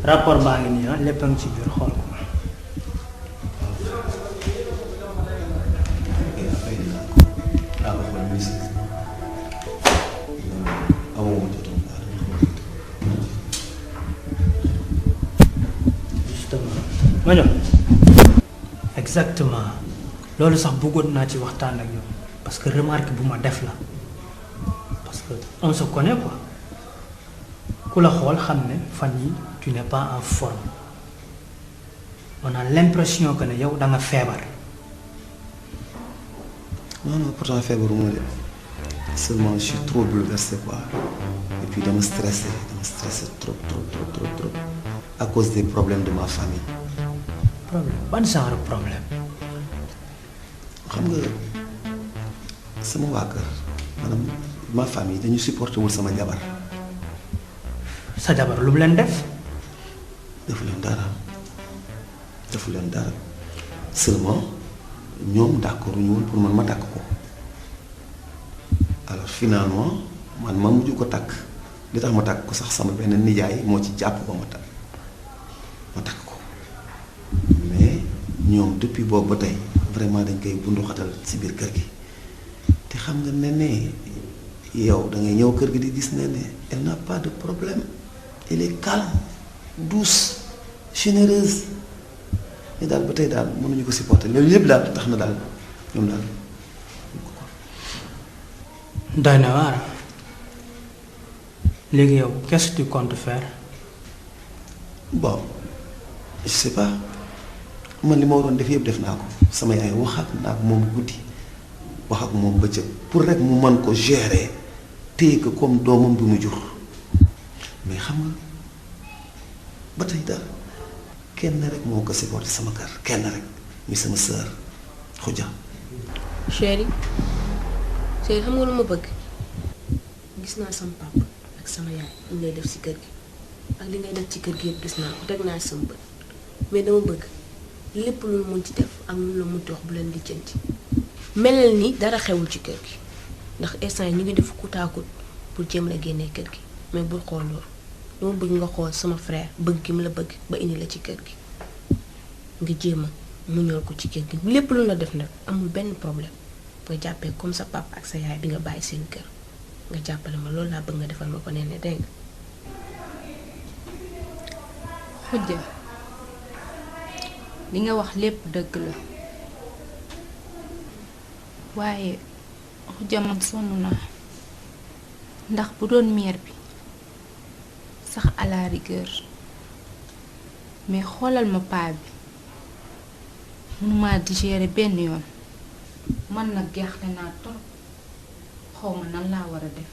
rapport baa ngi nii lépp a ngi ci biir xool ko. justement ma ñëw exactement loolu sax bëggoon naa ci waxtaan ak yow parce que remarque bu ma def la parce que on se connaît quoi ku la xool xam ne fan yi tu n'es pas en forme on a l'impression que ne yow da nga feebar. non non pourtant feebaruma de seulement je suis trop bouleversé quoi et puis dama stressé trop à cause des problèmes de ma famille. problème ban genre problème. xam nga sama waa kër maanaam ma famille dañu supporté wul sama jabar. sa jabar lu mu leen def. defu leen dara seulement ñoom d'accord ñu woon pour man ma takk ko alors finalement man ma mujj ko takk li tax ma takk ko sax sama benn nijaay moo ci jàpp ba ma takk ko mais ñoom depuis boobu ba tey vraiment dañ koy bunduxatal ci biir kër gi te xam nga ne yow da ngay ñëw kër gi di gis ne elle n'a pas de problème elle est calme douce généreuse mais daal ba tey daal mënuñu ko supporter loolu yëpp daal tax na daal ñoom daal. doy na waar léegi yow qu'est-ce que tu comptes faire. bon je sais pas man li ma waroon def yëpp def naa ko sama yaay wax ak naa ko moom guddi wax ak moom bëccëg pour rek mu mën ko gérer téye ko comme doomam bi mu jur mais xam nga ba tey daal kenn rek moo ko supporté sama kër kenn rek muy sama sœur Khoudia. chéri xam nga lu ma bëgg gis naa sama papa ak sama yaay li ngay def ci kër gi ak li ngay def ci kër gi yëpp gis naa ko teg naa sama bët mais dama bëgg lépp lu la mun ci def ak lu la mun ci wax bu leen di jënti melal ni dara xewul ci kër gi ndax instant yi ñu ngi def kutaakut pour jéem la génnee kër gi mais bul xool loolu dama bëgg nga xool sama frère bëgg gi mu la bëgg ba indi la ci kër gi nga jéem a muñal ko ci kër gi lépp lu la def nag amul benn problème nga jàppee comme sa papa ak sa yaay bi nga bàyyi seen kër nga jàppale ma loolu laa bëgg nga defal ma ko nee ne dégg nga. Khoudia li nga wax lépp dëgg la waaye Khoudia man sonn naa ndax bu doon mère bi sax à la rigueur mais xoolal ma paa bi mënuma digérer benn yoon man nag jaaxle naa trop xaw ma nan laa war a def.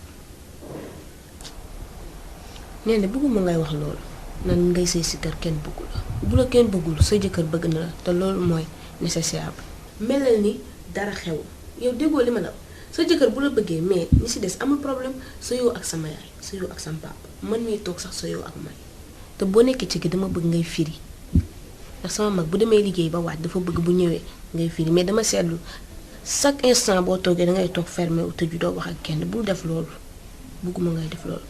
nee na bëgguma ngay wax loolu nan ngay sëy si kër kenn bëggu la bu la kenn bëggul sa jëkkër bëgg na la te loolu mooy nécessaire melal ni dara xew yow déggoo li ma la sa jëkkër bu la bëggee mais ñi si des amul problème sa yow ak sama yaay sa yow ak sama papa man mii toog sax sa yow ak man te boo nekkee ci gi dama bëgg ngay firi ndax sama mag bu demee liggéey ba waaj dafa bëgg bu ñëwee ngay firi mais dama seetlu chaque instant boo toogee dangay toog fermé wu tëju doo wax ak kenn bul def loolu bëgguma ngay def loolu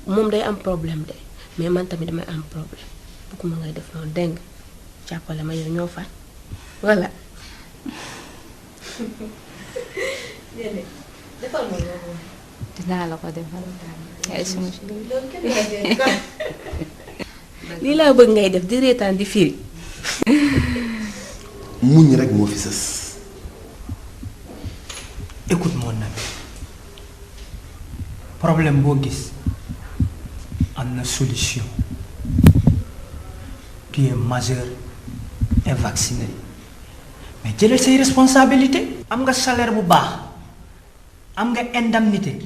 moom day am problème de mais man tamit damay am problème bëgguma ngay def loolu dégg nga jàppale ma yow ñoo fay voilà. defal ma loolu. dinaa la ko defal. yaay suma lii laa bëgg ngay def di reetaan di firi. muñ rek moo fi sës. écoute mon ami problème boo gis am na solution tu es majeur et vacciné mais jëlal say responsabilité. am nga salaire bu baax am nga indemnité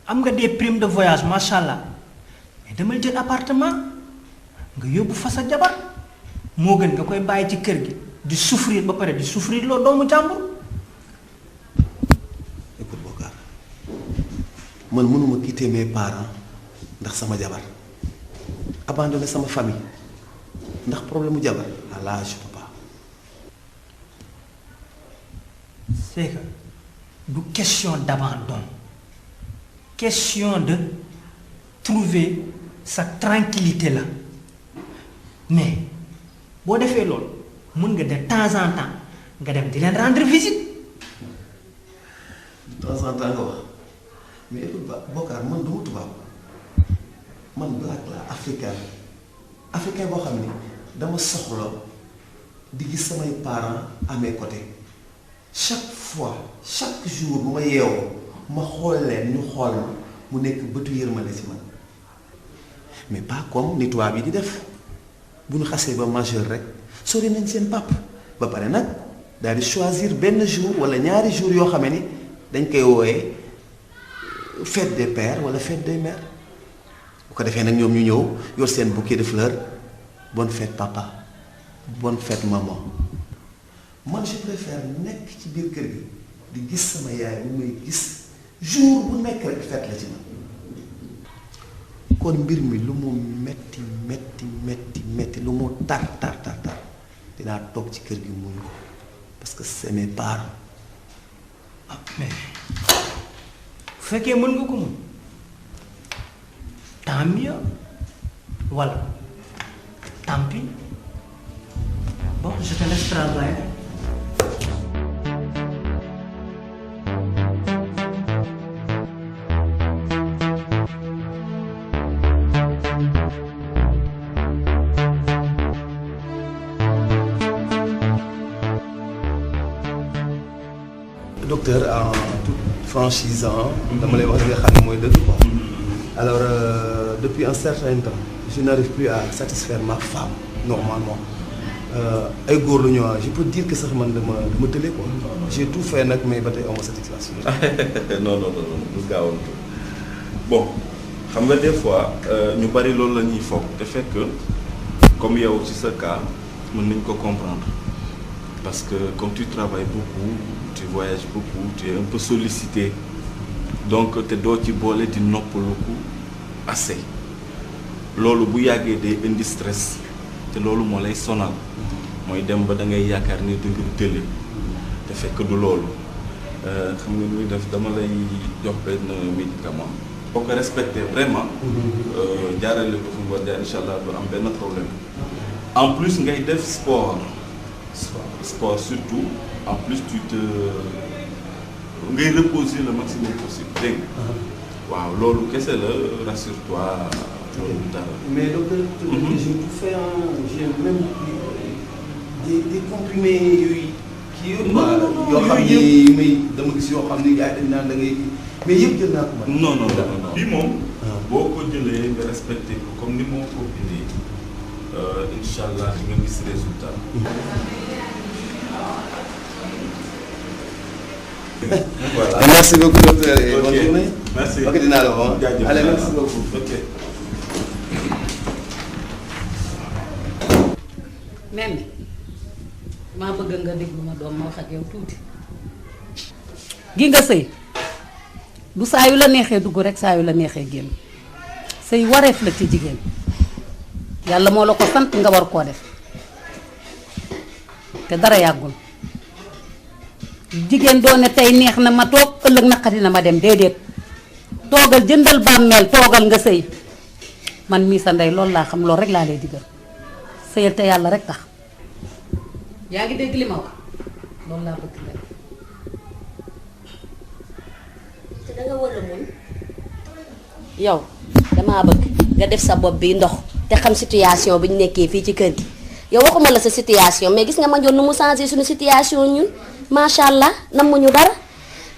am nga des primes de voyage macha allah mais demal jël appartement nga yóbbu fa sa jabar moo gën nga koy bàyyi ci kër gi di souffrir ba pare di souffrir loo doomu jàmbur. écoute Bokar man mënuma quitter mes parents ndax sama jabar abandonner sama famille ndax problème mu jabar là je peux pas. c'est que du question d'abandon question de trouver sa tranquillité là mais boo defee loolu mën nga de temps en temps nga dem di leen rendre visite. de temps en temps nga wax mais écoute Bokar man du ma tubaab man black la africain boo xam ni dama soxla di gis samay parents à mes côtés chaque fois chaque jour bu ma yeewoo ma xool leen ñu xool ma mu nekk bëtu yërmande si man mais pas comme ni tubaab yi di def bu ñu xasee ba majeur rek sori nañ seen pap ba pare nag daal di choisir benn jour wala ñaari jours yoo xam ni dañ koy wooyee fête des pères wala fête des mères bu ko defee nag ñoom ñu ñëw yor seen bouquet de fleurs bonne fête papa bonne fête maman man je préfère nekk ci biir kër gi di gis sama yaay bu may gis jour bu nekk rek fête la ci man kon mbir mi lu mu metti lu mu tar dinaa toog ci kër gi muñ ko parce que c'est mes parents. ah mais bu fekkee mën nga ko mun tant mieux voilà tant pis bon je te laisse travailler. Docteur, en toute franchise, dama lay wax li nga xam ne mooy dëgg quoi. Alors depuis un certain temps je n'arrive plus à satisfaire ma femme normalement ay góor la ñu je peux dire que sax man dama tële quoi j'ai tout fait nag mais ba tey amoo satisfaction. non du gaawantu bon xam nga des fois ñu bari loolu la ñuy foog te fekk comme yow ci sa cas mën nañ ko comprendre parce que comme tu travailles beaucoup tu voyages beaucoup tu es un peu sollicité donc te doo ci boole di noppalu ko assez loolu bu yàggee day indi stress te loolu moo lay sonal mooy dem ba da ngay yaakaar ni da nga tële te fekk du loolu xam nga lu ñuy def dama lay jox benn médicament boo ko respecté vraiment jaarale ko fu mu war jaar incha allah du am benn problème en plus ngay def sport surtout en plus tu te ngay reposer le maximum possible dégg nga waaw loolu kese la rassure-toi loolu dara. mais docteur j'ai tout fait j'ai même des comprimés yooyu kii yooyu yoo xam ni may dama gis yoo xam ni gars yi dañ naan da ngay mais yëpp jël naa ko man. non bii moom boo ko jëlee nga respecté ko comme ni moo ko bindee incha allah di nga gis résultat. Voilà. Merci beaucoup docteur et bonne journée. Merci. Ok dinaa la wax. Allez merci beaucoup. Ok. même maa bëgg nga déglu ma doom ma wax ak yow tuuti. gi nga sëy du saa yu la neexee dugg rek saa yu la neexee génn sëy wareef la ci jigéen yàlla moo la ko sant nga war koo def te dara yàggul jigéen doo ne tey neex na ma toog ëllëg naqari na ma dem déedéet toogal jëndal bàmmeel toogal nga sëy man mii sa ndey loolu laa xam loolu rek laa lay digal sëyal te yàlla rek tax yaa ngi dégg li ma wax loolu laa bëgg rek. te danga war a muñ yow damaa bëgg nga def sa bopp bi ndox te xam situation bi ñu nekkee fii ci kër gi yow waxuma la sa situation mais gis nga ma joon nu mu changé suñu situation ñun macha allah namuñu dara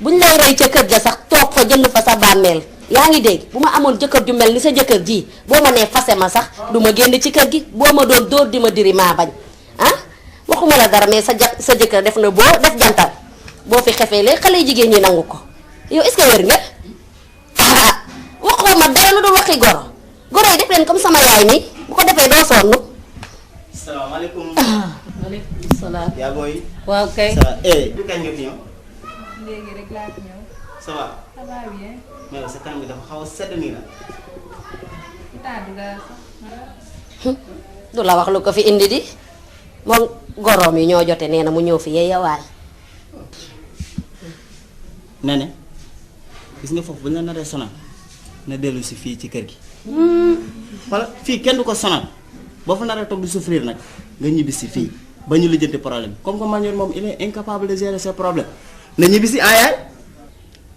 buñ lay rey ca kër ga sax toog fa jënd fa sa bàmmeel yaa ngi dégg bu ma amoon jëkkër ju mel ni sa jëkkër ji boo ma nee fase ma sax du ma génn ci kër gi boo ma doon dóor di ma diri maa bañ ah waxuma la dara mais sa jëkkër def na boo def jantal boo fi xefee léegi xale jigéen ñi nangu ko yow est-ce que wér nga ah waxoo ma dara lu dul waxi goro goro yi def leen comme sama yaay mi bu ko defee doo sonn. salaamaaleykum. waaleykum salaam. yaa booy. waaw kay. ça va du kañ nga fi ñëw. léegi rek laa fi ñëw. ça va. ça va bien. mais sa kanam bi dafa xaw a sedd nii la. Itaadu nga sax. du la wax lu ko fi indi di moom goroom yi ñoo jote nee na mu ñëw fi yeeyawaay. Nene gis nga foofu bu ñu la naree sonal na dellu si fii ci kër gi. wala fii kenn du ko sonal boo fa naree toog di souffrir nag nga ñibbi si fii ba ñu lijjanti problème comme que Mandione moom il est incapable de gérer ses problèmes na ñibbi si ayaay.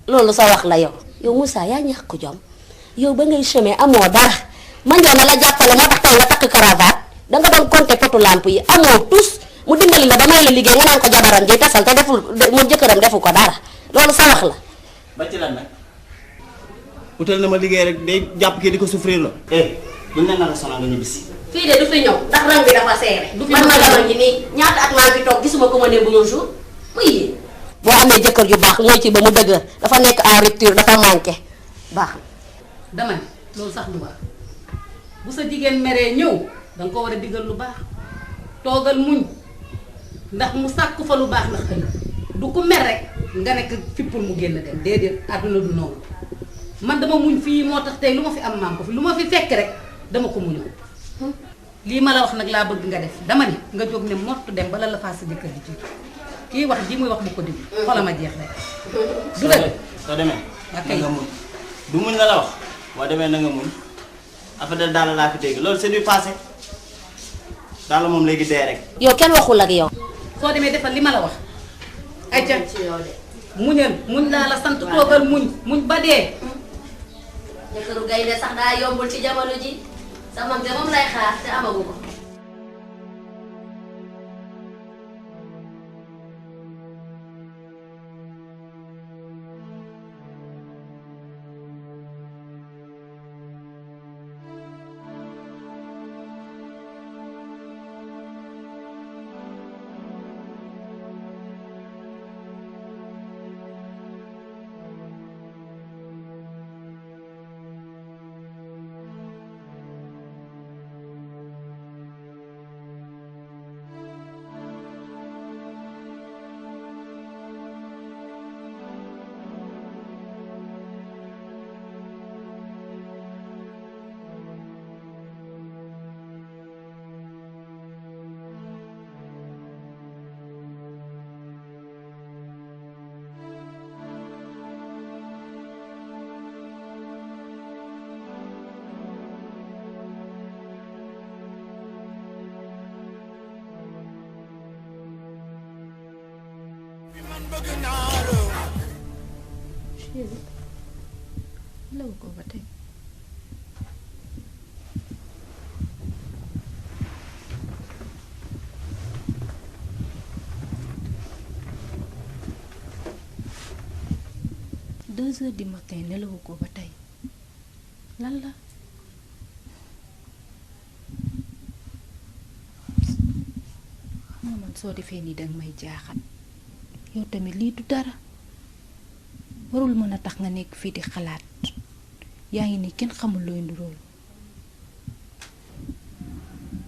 loolu sa wax la yow Moussa yaa ñàkk jom yow ba ngay chemin amoo dara Mandione na la jàppale moo tax tey nga takk cravate danga doon compter potu lampe yi amoo tous mu dimbali la ba may la liggéey nga naan ko jabaram ji tasal te deful mu jëkkëram defu ko dara loolu sa wax la. ba ci lan nag utal na ma liggéey rek day jàpp kii di ko souffrir la. buñ ne nar a sonal nga ñibbi si. fii de du fi ñëw ndax rang bi dafa seere. du fi man ma dama ngi nii ñaata at maa fi toog gisuma ko ma ne bu jour muy boo amee jëkkër ju baax mooy ci ba mu dëgër dafa nekk en rupture dafa manqué baax na. dama ne loolu sax du baax bu sa jigéen meree ñëw danga ko war a digal lu baax toogal muñ ndax mu sàkku fa lu baax ndax ëllëg du ku mer rek nga nekk fippul mu génn dem déedéet àdduna du noonu man dama muñ fii moo tax tey lu ma fi am maam ko fi lu ma fi fekk rek dama ko muñoo lii ma la wax nag laa bëgg nga def dama ne nga jóg ne mottu dem bala la faa sa jëkkër ji jiitu kii wax ji muy wax bu ko déglu xoolal ma jeex rek du dëgg soo demee na nga muñ du muñ la wax boo demee na nga muñ affaire de daal laa fi dégg loolu c'est du passé daal moom léegi dee rek. yow kenn waxul ak yow. soo demee defal li ma la wax ay ca muñal muñ laa la sant toogal muñ ba dee. jëkkëru gaynde sax daa yombul ci jamono ji sama mag de moom lay xaar te amagu ko. chéri law ko ba tey deux heures du matin nelawu ko ba tey lan la xam nga man soo defee nii danga may jaaxal yow tamit lii du dara warul mën a tax nga nekk fii di xalaat yaa ngi ni kenn xamul looy ndurool.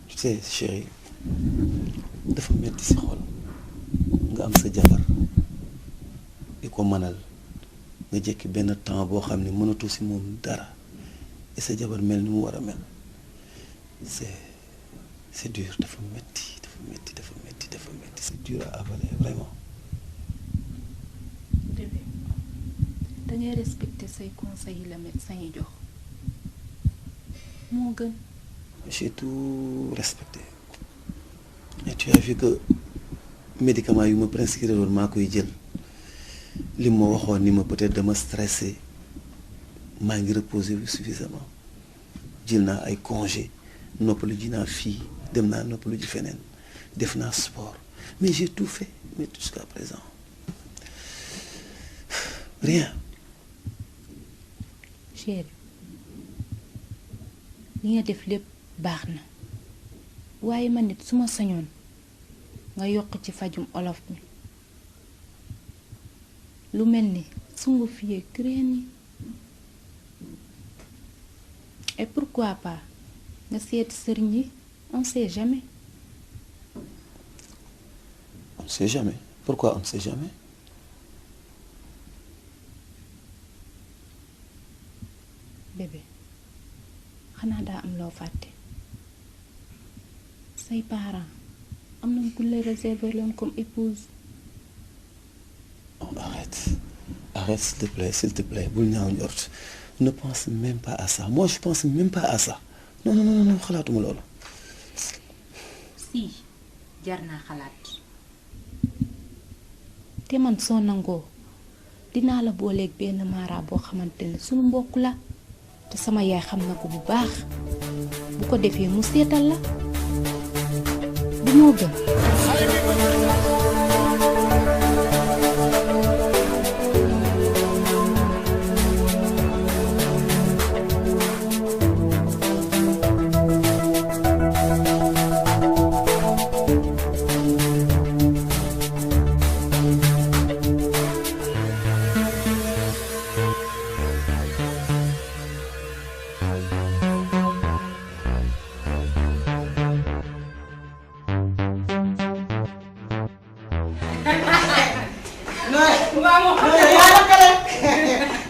tu sais chérie dafa metti si xol nga am sa jabar di ko mënal nga jekki benn temps boo xam ne mënatu si moom dara et sa jabar mel ni mu war a mel c'est dur dafa metti c'est dur à avaler vraiment. bébé dangay respecter say conseils yi la médecin yi jox moo gën. j'ai tout respecté et tu as vu que médicaments yu ma prescrire woon maa koy jël li ma waxoon ni ma peut-être dama stressé maa ngi reposé suffisamment jël naa ay congé noppalu ji naa fii dem naa noppalu ji feneen def naa sport mais j'ai tout fait mais jusqu'à présent rien. chéri li nga def lépp baax na waaye man nit su ma sañoon nga yokk ci fajum olof mi lu mel ni sunguf yeeg reen yi et pourquoi pas nga seeti sëriñ yi on sait jamais. On ne sait jamais. Pourquoi on ne sait jamais? Bébé xanaa daa am loo fàtte say parents am nañ ku lay réserver leen comme épouse. Oh, arrête s'il te plaît bul ñaaw njort ne pense même pas à ça moi je pense même pas à ça non xalaatuma loolu. si jar naa xalaat te man soo nangoo dinaa la booleeg benn mara boo xamante ne suñu mbokk la te sama yaay xam na ko bu baax bu ko defee mu seetal la bu moo gën.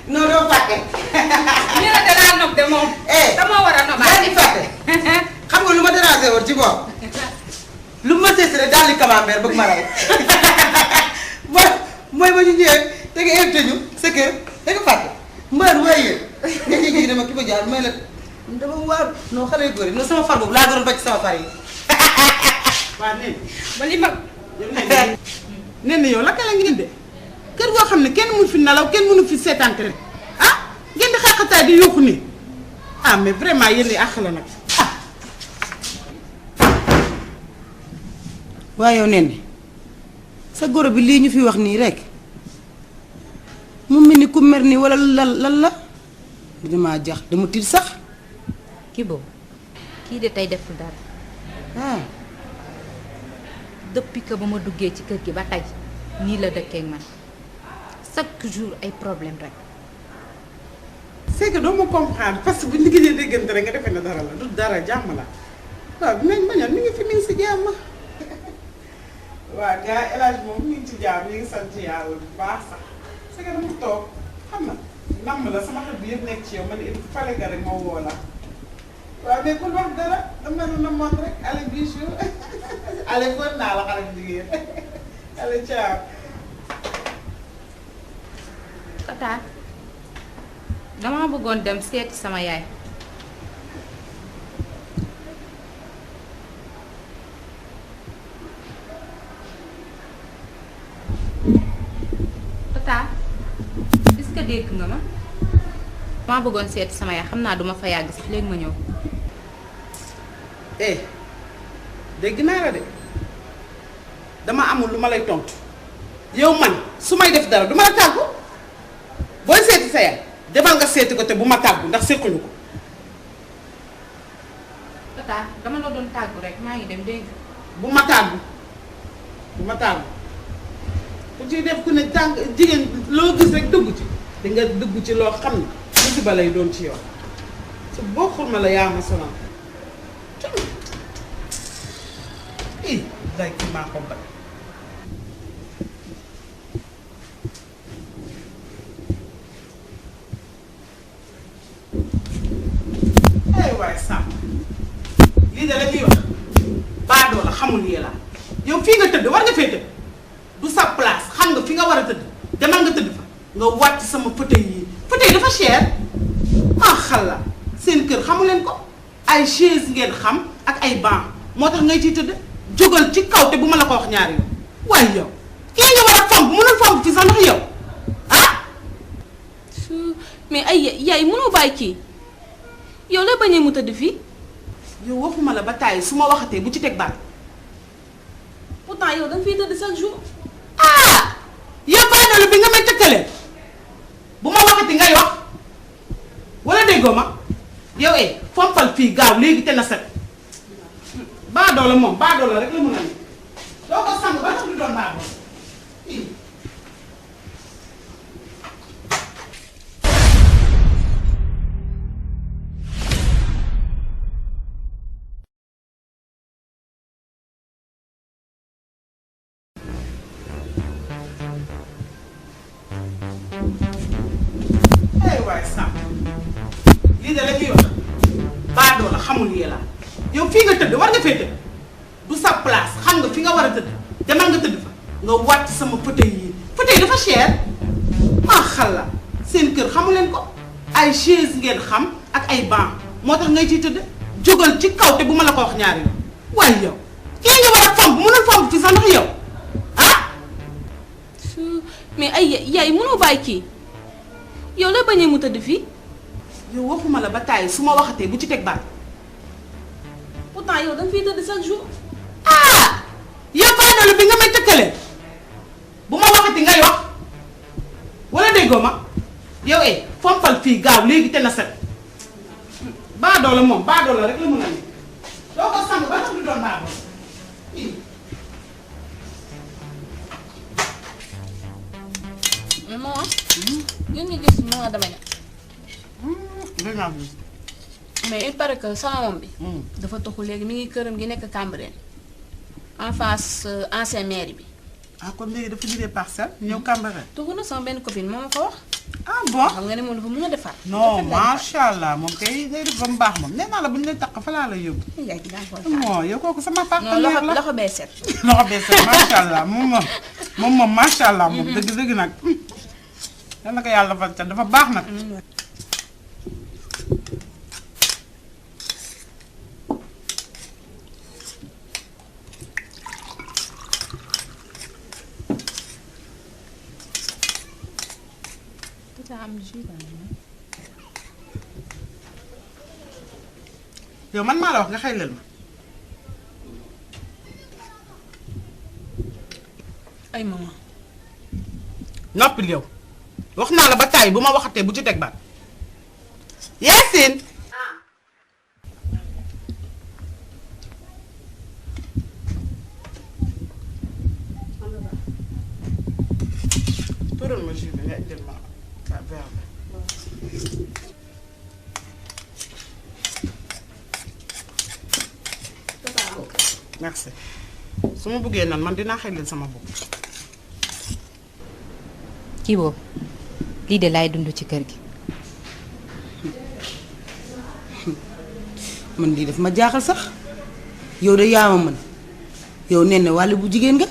non doo fàtte. ñu ne danaa nopp de moom. dama war a noppaat yaa ngi fàtte. xam nga lu ma dérangé woon ci bopp. lu ma seet rek daal di camembert bëgg ma rey. mooy ba ñu ñëwee te nga invité ñu sa kër da nga fàtte. mbaar waaye nga jékki dama ki ma jaar may la dama waar non xale yu góor yi non sama far boobu laa doon bàcc sama far yi. waaw nee ba li mag. nee na yow lakka la ngeen de kër goo xam ne kenn mënu fi nelaw kenn mënu fi seetaan rek ah ngeen di xàqataay di yuuxu nii ah mais vraiment yéen di àq la nag ah. waaye yow nee na sa goro bi lii ñu fi wax nii rek mu mel ni ku mer nii wala lan la damaa jax dama tiit sax. kii boobu kii de tey deful dara. ah. depuis que ba ma duggee ci kër gi ba tey nii la dëkkee ak man chaque jour ay problème rek. c'est que doo ma comprendre parce que bu ñu liggéeyee déggante rek nga defee na dara la du dara jàmm la waaw nañ ma ñoon mi ngi fi mi ngi si jàmm. waaw gars El Hadj moom mi ngi ci jàmm mi ngi sant yàlla bu baax sax c'est que dama toog xam na namm la sama xel bi yëpp nekk ci yow ma ne il fallait que rek ma woo la waaw mais bul wax dara dama la namoon rek allez bisous allez fóot naa la xale bu jigéen allez ciao. Tata dama bëggoon dem seeti sama yaay. Tata est-ce que dégg nga ma. dama bëggoon seeti sama yaay xam naa duma fa yàgg sax léegi ma ñëw. dégg naa la de dama amul lu ma lay tontu yow man su may def dara du ma la tàggu booy seeti sa yaay demal nga seeti ko te bu ma tàggu ndax séquñu ko. Tata dama la doon tàggu rek maa ngi dem dégg. bu ma tàggu bu ma tàggu ku ciy def ku ne tànk jigéen loo gis rek dugg ci di nga dugg ci loo xam ne musiba lay doon ci yow su bokkul ma la yaa ma sonal. day ki maa ko bañ. waay sàmm lii de la ñuy wax baadoo la xamul yee la yow fii nga tëdd war nga fee tëdd du sa place xam nga fi nga war a tëdd demal nga tëdd fa nga wàcc sama fauteuil yi fauteuil dafa cher maa xalla seen kër xamu leen ko ay chaise ngeen xam ak ay banc moo tax ngay ciy tëdd jógal ci kaw te bu ma la ko wax ñaari yoon waaye yow kii nga war a fomp mënul fomp ci sax ndax yow ah. mais ay yaay mënoo bàyyi kii yow la bañee mu tëdd fii. yow waxuma la ba tàyyi su ma waxatee bu ci teg baat. pourtant yow danga fiy tëdd chaque jour. ah yow bàyyi bi nga may tëkkalee bu ma waxati ngay wax wala déggoo ma yow fompal fii gaaw léegi te na set baadoo la moom baadoo la rek la mën a ne doo ko sang ba tax du doon baax waaye Samb lii de la ñuy wax baadoo la xamul yee la yow fii nga tëdd war nga fee tëdd du sa place xam nga fi nga war a tëdd demal nga tëdd fa nga wàcc sama fauteuil yi fauteuil dafa cher maa xalla seen kër xamu leen ko ay chaise ngeen xam ak ay banc moo tax ngay ciy tëdd jógal ci kaw te bu ma la ko wax ñaari yoon waaye yow kii nga war a fomp mënul fomp fi sax ndax yow ah mais ay yaay mënoo bàyyi kii yow la bañee mu tëdd fii yow waxuma la ba tàyyi su ma waxatee bu ci teg baat pourtant yow danga fiy tëdd chaque jour ah yow baadoola bi nga may tëkkale bu ma waxati ngay wax wala déggoo ma yow fompal fii gaaw léegi te na set baadoola moom baadoola rek la mën a ne doo ko sang ba tax du doon baadoola mais maman yéen ñi gis moo dama ne mais il paraît que sama moom bi dafa toxu léegi mi ngi këram gi nekk Cambérène en face ancien mairie bi ah kon léegi dafa jëlee parcelle ñëw Cambérène toxu na sama benn copine moo ma ko wax ah bon xam nga ne moom dafa mën a defar non macha allah moom kay day def ba mu baax moom nee naa la bu ñu lay taq fa laa la yóbbu moo yow kooku sama partenaire la loxo bee set loxo bee set macha allah moom macha allah moom dëgg nag yal na ko yàlla defal ca dafa baax nag yow man maa la wax nga xaylal ma ay maman noppil yow wax naa la ba tàyyi bu ma waxatee bu ci teg baat Yacine tural ma jus bi nga indil ma verre merci su ma bëggee nan man dinaa xelil sama bopp kii boobu lii de laay dund ci kër gi man lii daf ma jaaxal sax yow de yaa ma mën yow nee na wàll bu jigéen nga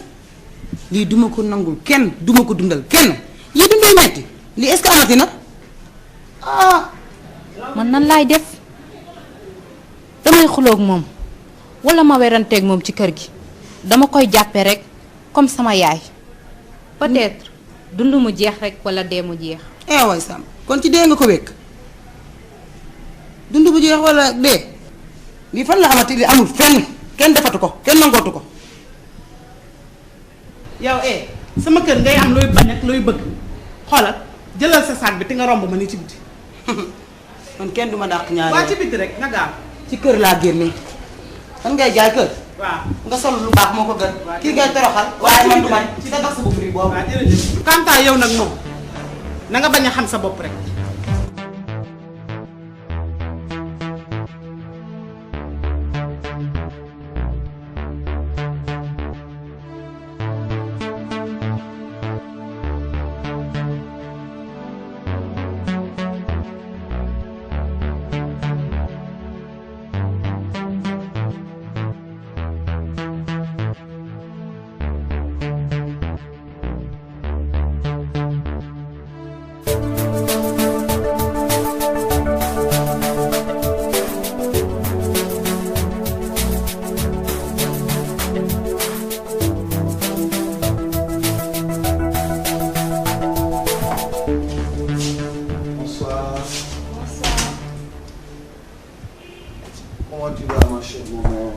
lii duma ko nangul kenn duma ko dundal kenn lii dundee metti lii est-ce que amati na ah man nan laay def damay xuloog moom wala ma weranteeg moom ci kër gi dama koy jàppe rek comme sama yaay peut-être dund mu jeex rek wala dee mu jeex waay Samb kon ci dee nga ko wékk dund bu jeex wala dee lii fan la amati li amul fenn kenn defatu ko kenn nangootu ko yow sama kër ngay am looy bañ ak looy bëgg xoolal jëlal sa saag bi te nga romb ma ni ci biti man kenn duma dàq ñaari waa ci biti rek nga gaaw ci kër laa génne fan ngay jaay kër waaw nga sol lu baax moo ko gën kii ngay toroxal waaye man du man ci sa tax sa bopp boobu waaw jërëjëf kantaa yow nag moom na nga bañ a xam sa bopp rek Comment tu vas, ma chère maman?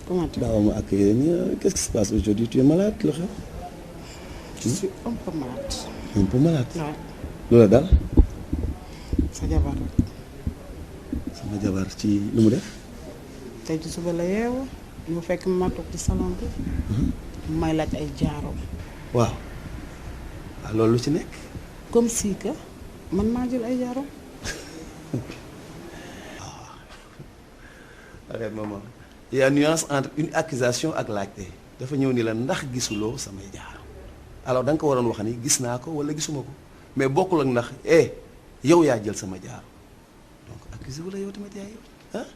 Comment tu vas m'accueillir? Qu'est-ce qui se passe aujourd'hui? Tu es malade, le rêve? Je suis un peu malade. Un peu malade? Ouais. Lola dal? Sa jabar. Sama jabar ci lu mu def? tey ci suba la yeewu mu fekk ma toog ci salon bi may laaj ay jaaroom. waaw waaw loolu lu ci nekk. comme si que man maa jël ay jaaroom. arrête maman il y a nuance entre une accusation ak laajte dafa ñëw ni la ndax gisuloo samay jaar alors da nga ko waroon wax ni gis naa ko wala gisuma ko mais bokkul ak ndax yow yaa jël sama jaar donc accusé wu la yow tamit yaay ah.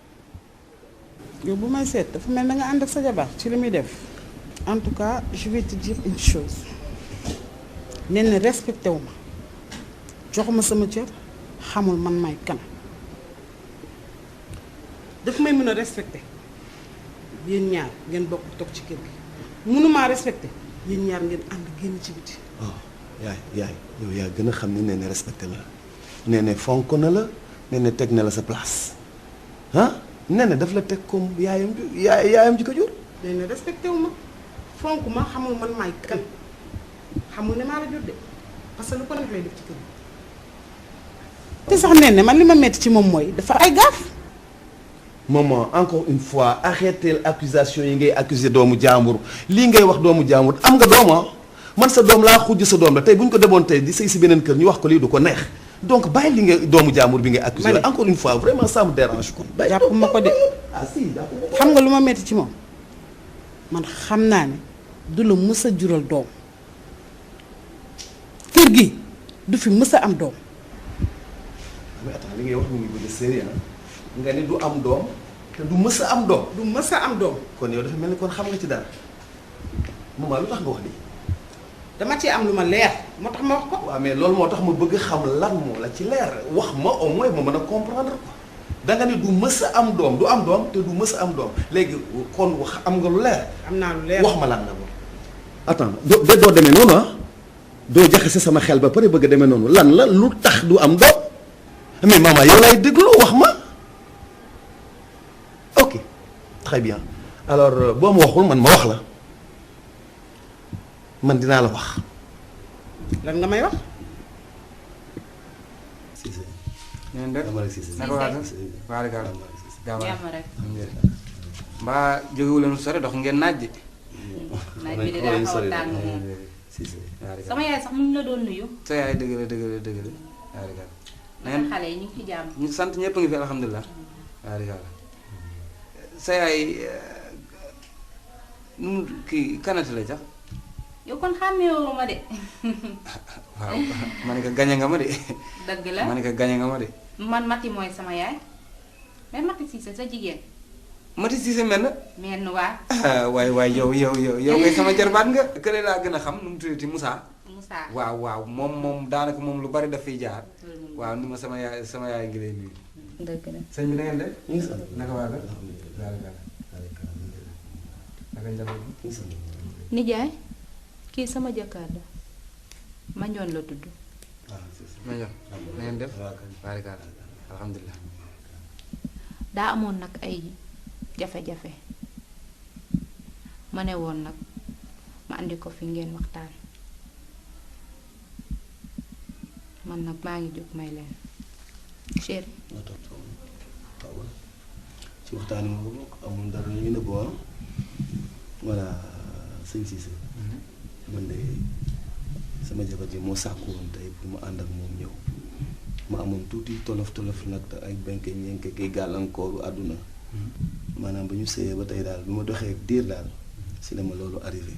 yow bu may seet dafa mel na nga ànd ak sa jabar ci li muy def en tout cas je vais te dire une chose nee na respecté wu ma joxuma sama cër xamul man may kan daf may mën a respecté yéen ñaar ngeen bokk toog ci kër gi mënumaa respecté yéen ñaar ngeen ànd génn ci biti. yaay yow yaa gën a xam ni nee na respecté la nee na fonk na la nee na teg na la sa place ah nee na daf la teg comme yaayam ji ko jur. nee na respecté wu ma fonk ma xamul man maay kan xamul ne maa la jur de parce que lu ko nekk lay def ci kër gi. te sax nee na man li ma metti ci moom mooy dafa ay gaaf. maman encore une fois arrêtez l'accusation yi ngay accuser doomu jàmbur lii ngay wax doomu jàmbur am nga dooma man sa doom laa xujj sa doom la tey bu ñu ko demoon tey di sëy si beneen kër ñu wax ko lii du ko neex donc bàyyi li nga doomu jàmbur bi ngay accuser encore une fois vraiment ça me dérange ko. jàpp ma ko de xam nga lu ma metti ci moom man xam naa ne du la mës a jural doom kër gi du fi mës a am doom. mais attends li ngay wax mu ngi bëgg sérieux nga ni du am doom te du mës a am doom. du mës a am doom. kon yow dafa mel ni kon xam nga ci dara maman lu tax nga wax nii. dama ci am lu ma leer moo tax ma wax ko. waaw mais loolu moo tax ma bëgg xam lan moo la ci leer wax ma au moins ma mën a comprendre ko da nga ni du mës a am doom du am doom te du mës a am doom léegi kon wax am nga lu leer. am naa lu leer wax ma lan la moom. attends doo demee noonu ah doo jaxase sama xel ba pare bëgg a demee noonu lan la lu tax du am doom mais maman yow lay déglu wax ma. ok très bien alors boo ma waxul man ma wax la man dinaa la wax. lan nga may wax. Cissé. ngeen def naka waa kër jàmm rek. mbaa jógewu leen sore dox ngeen naaj ji. naaj bi daa xaw a tàng moom. sama yaay sax mu ngi la doon nuyu. sa yaay dëgg la na ngeen xale yi ñu ngi ci jàmm. ñu sant ñëpp ngi fi alhamdulilah. sa yaay nu mu kii kanati la sax. yow kon xàmmeewoo ma de. waaw ma ne ko gañe nga ma de. dëgg la ma ne ko gañe nga ma de. man Mati mooy sama yaay mais Mati Cissé sa jigéen. Mati Cissé mel na. mel na waa. waay yow ngay sama jarbaat nga. kële laa gën a xam nu mu tuddati Moussa. Moussa waaw moom daanaka moom lu bari daf fiy jaar. waaw ni ma sama yaay ngi lay nuyu. dëgg la sëñ bi na ngeen def. naka waa ga naka njaboot bi. nijaay kii sama jëkkër la Mandione la tudd. Mandione na ngeen def. barikaala alhamdulilah. daa amoon nag ay jafe-jafe ma ne woon nag ma andi ko fi ngeen waxtaan man nag maa ngi jóg may leen chéri. ci waxtaan yi moom amul dara ñu ne bon voilà sëñ Cissé man de sama jabar ji moo sàkku woon tey pour mu ànd ak moom ñëw ma amoon tuuti tolof nag te ay benke ñenke ki gàllankooru àdduna maanaam ba ñu sëyee ba tey daal bi ma doxee diir daal si la ma loolu arrivé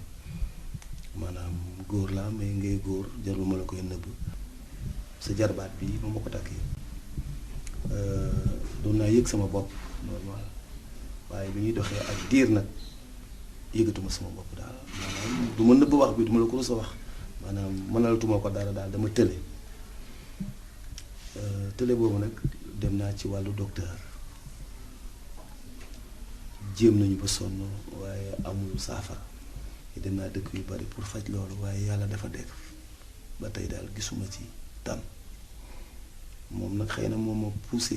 maanaam góor laa mais ngay góor jarul ma la koy nëbb sa jarbaat bi ba ma ko takkee doon naa yëg sama bopp normal waaye bi ñuy doxee ak diir nag yëgatuma sama bopp daal maanaam du ma nëbb wax bi du ma la ko sa wax maanaam mënalatuma ko dara daal dama tële tële boobu nag dem naa ci wàllu docteur jéem nañu ba sonn waaye amul saafara dem naa dëkk yu bari pour faj loolu waaye yàlla dafa def ba tey daal gisuma ci tan moom nag xëy na moom ma poussé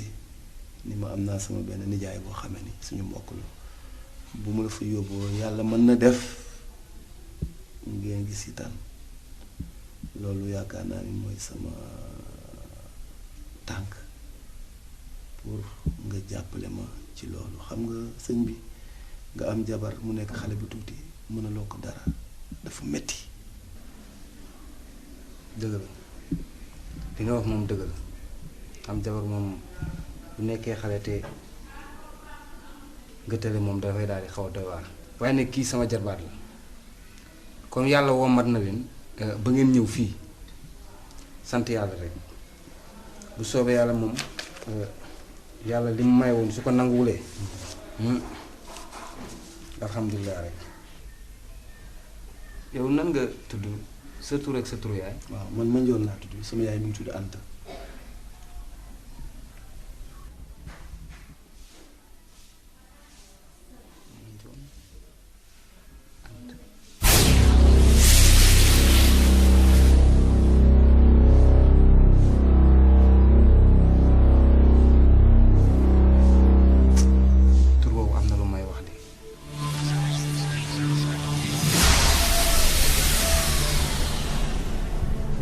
ni ma am naa sama benn nijaay boo xamee ni suñu mbokk la bu ma la fa yóbboo yàlla mën na def ngeen gis ci tan loolu yaakaar naa ni mooy sama tànk pour nga jàppale ma ci loolu xam nga sëñ bi nga am jabar mu nekk xale bu tuuti mënaloo ko dara dafa metti. dëgg la li nga wax moom dëgg la am jabar moom bu nekkee xale te nga tële moom dafay daal di xaw a doy waar waaye nag kii sama jarbaat la comme yàlla wommat na leen ba ngeen ñëw fii sant yàlla rek bu soobee yàlla moom yàlla li mu may woon su ko nanguwulee alhamdulilah rek. yow nan nga tudd sa tur ak sa tur yaay. waaw man Mandione laa tudd sama yaay mi ngi tudd Anta.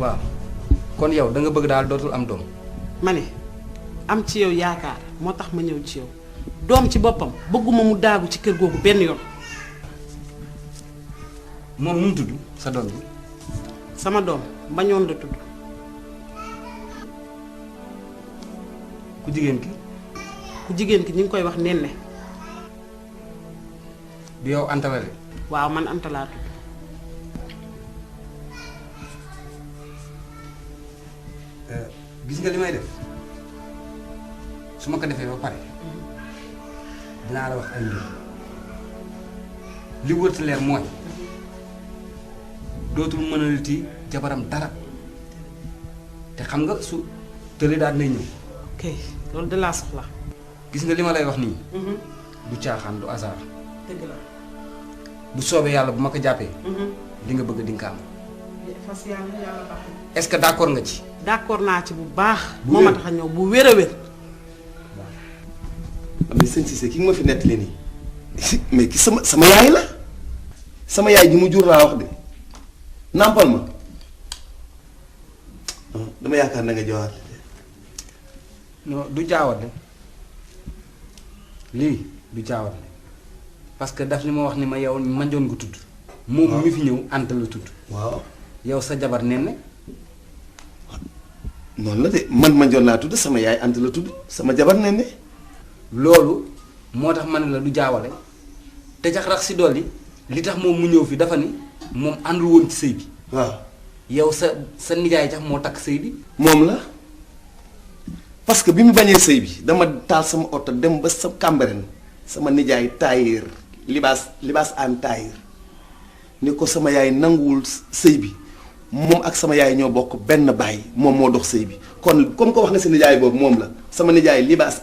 waaw kon yow da nga bëgg daal dootul am doom. ma ne am ci yow yaakaar moo tax ma ñëw ci yow doom ci boppam bëgguma mu daagu ci kër googu benn yoon. moom nu mu tudd sa doom bi. sama doom Mbañoon la tudd. ku jigéen ki. ku jigéen ki ñu ngi koy wax Nenne. du yow Anta la de. waaw man Anta laa tudd. gis nga li may def su ma ko defee ba pare dinaa la wax ay mbir li wërta leer mooy dootul mënalati jabaram dara te xam nga su tële daal nay ñëw. ok loolu de laa soxla. gis nga li ma lay wax nii. du caaxaan du hasard. dëgg la. bu soobee yàlla bu ma ko jàppee. li nga bëgg di nga ko am. fas yàlla yàlla baax na. est-ce que d'accord nga ci. d'accord naa ci bu baax. moo ma tax a ñëw bu wér a wér. mais sëñ Cissé ki nga ma fi nettali nii mais ki sama yaay la sama yaay ji mu jur laa wax de nàmpal ma dama yaakaar na nga jawaat. non du jaawale lii du jaawale parce que daf li ma wax ni ma yow Mandione nga tudd. moom mi fi ñëw Anta la tudd. waaw yow sa jabar Nenne. noonu la de man Mandione laa tudd sama yaay Anta la tudd sama jabar Nenne. loolu moo tax ma ne la du jaawale te jax rax si dolli li tax moom mu ñëw fi dafa ni moom àndul woon ci sëy bi. waaw yow sa nijaay jax moo takk sëy bi. moom la parce que bi mu bañee sëy bi dama taal sama oto dem ba sa Cambérène sama nijaay taayir libaas aan taayir ni ko sama yaay nanguwul sëy bi moom ak sama yaay ñoo bokk benn baay moom moo dox sëy bi kon comme ko wax nga si nijaay boobu moom la sama nijaay libaas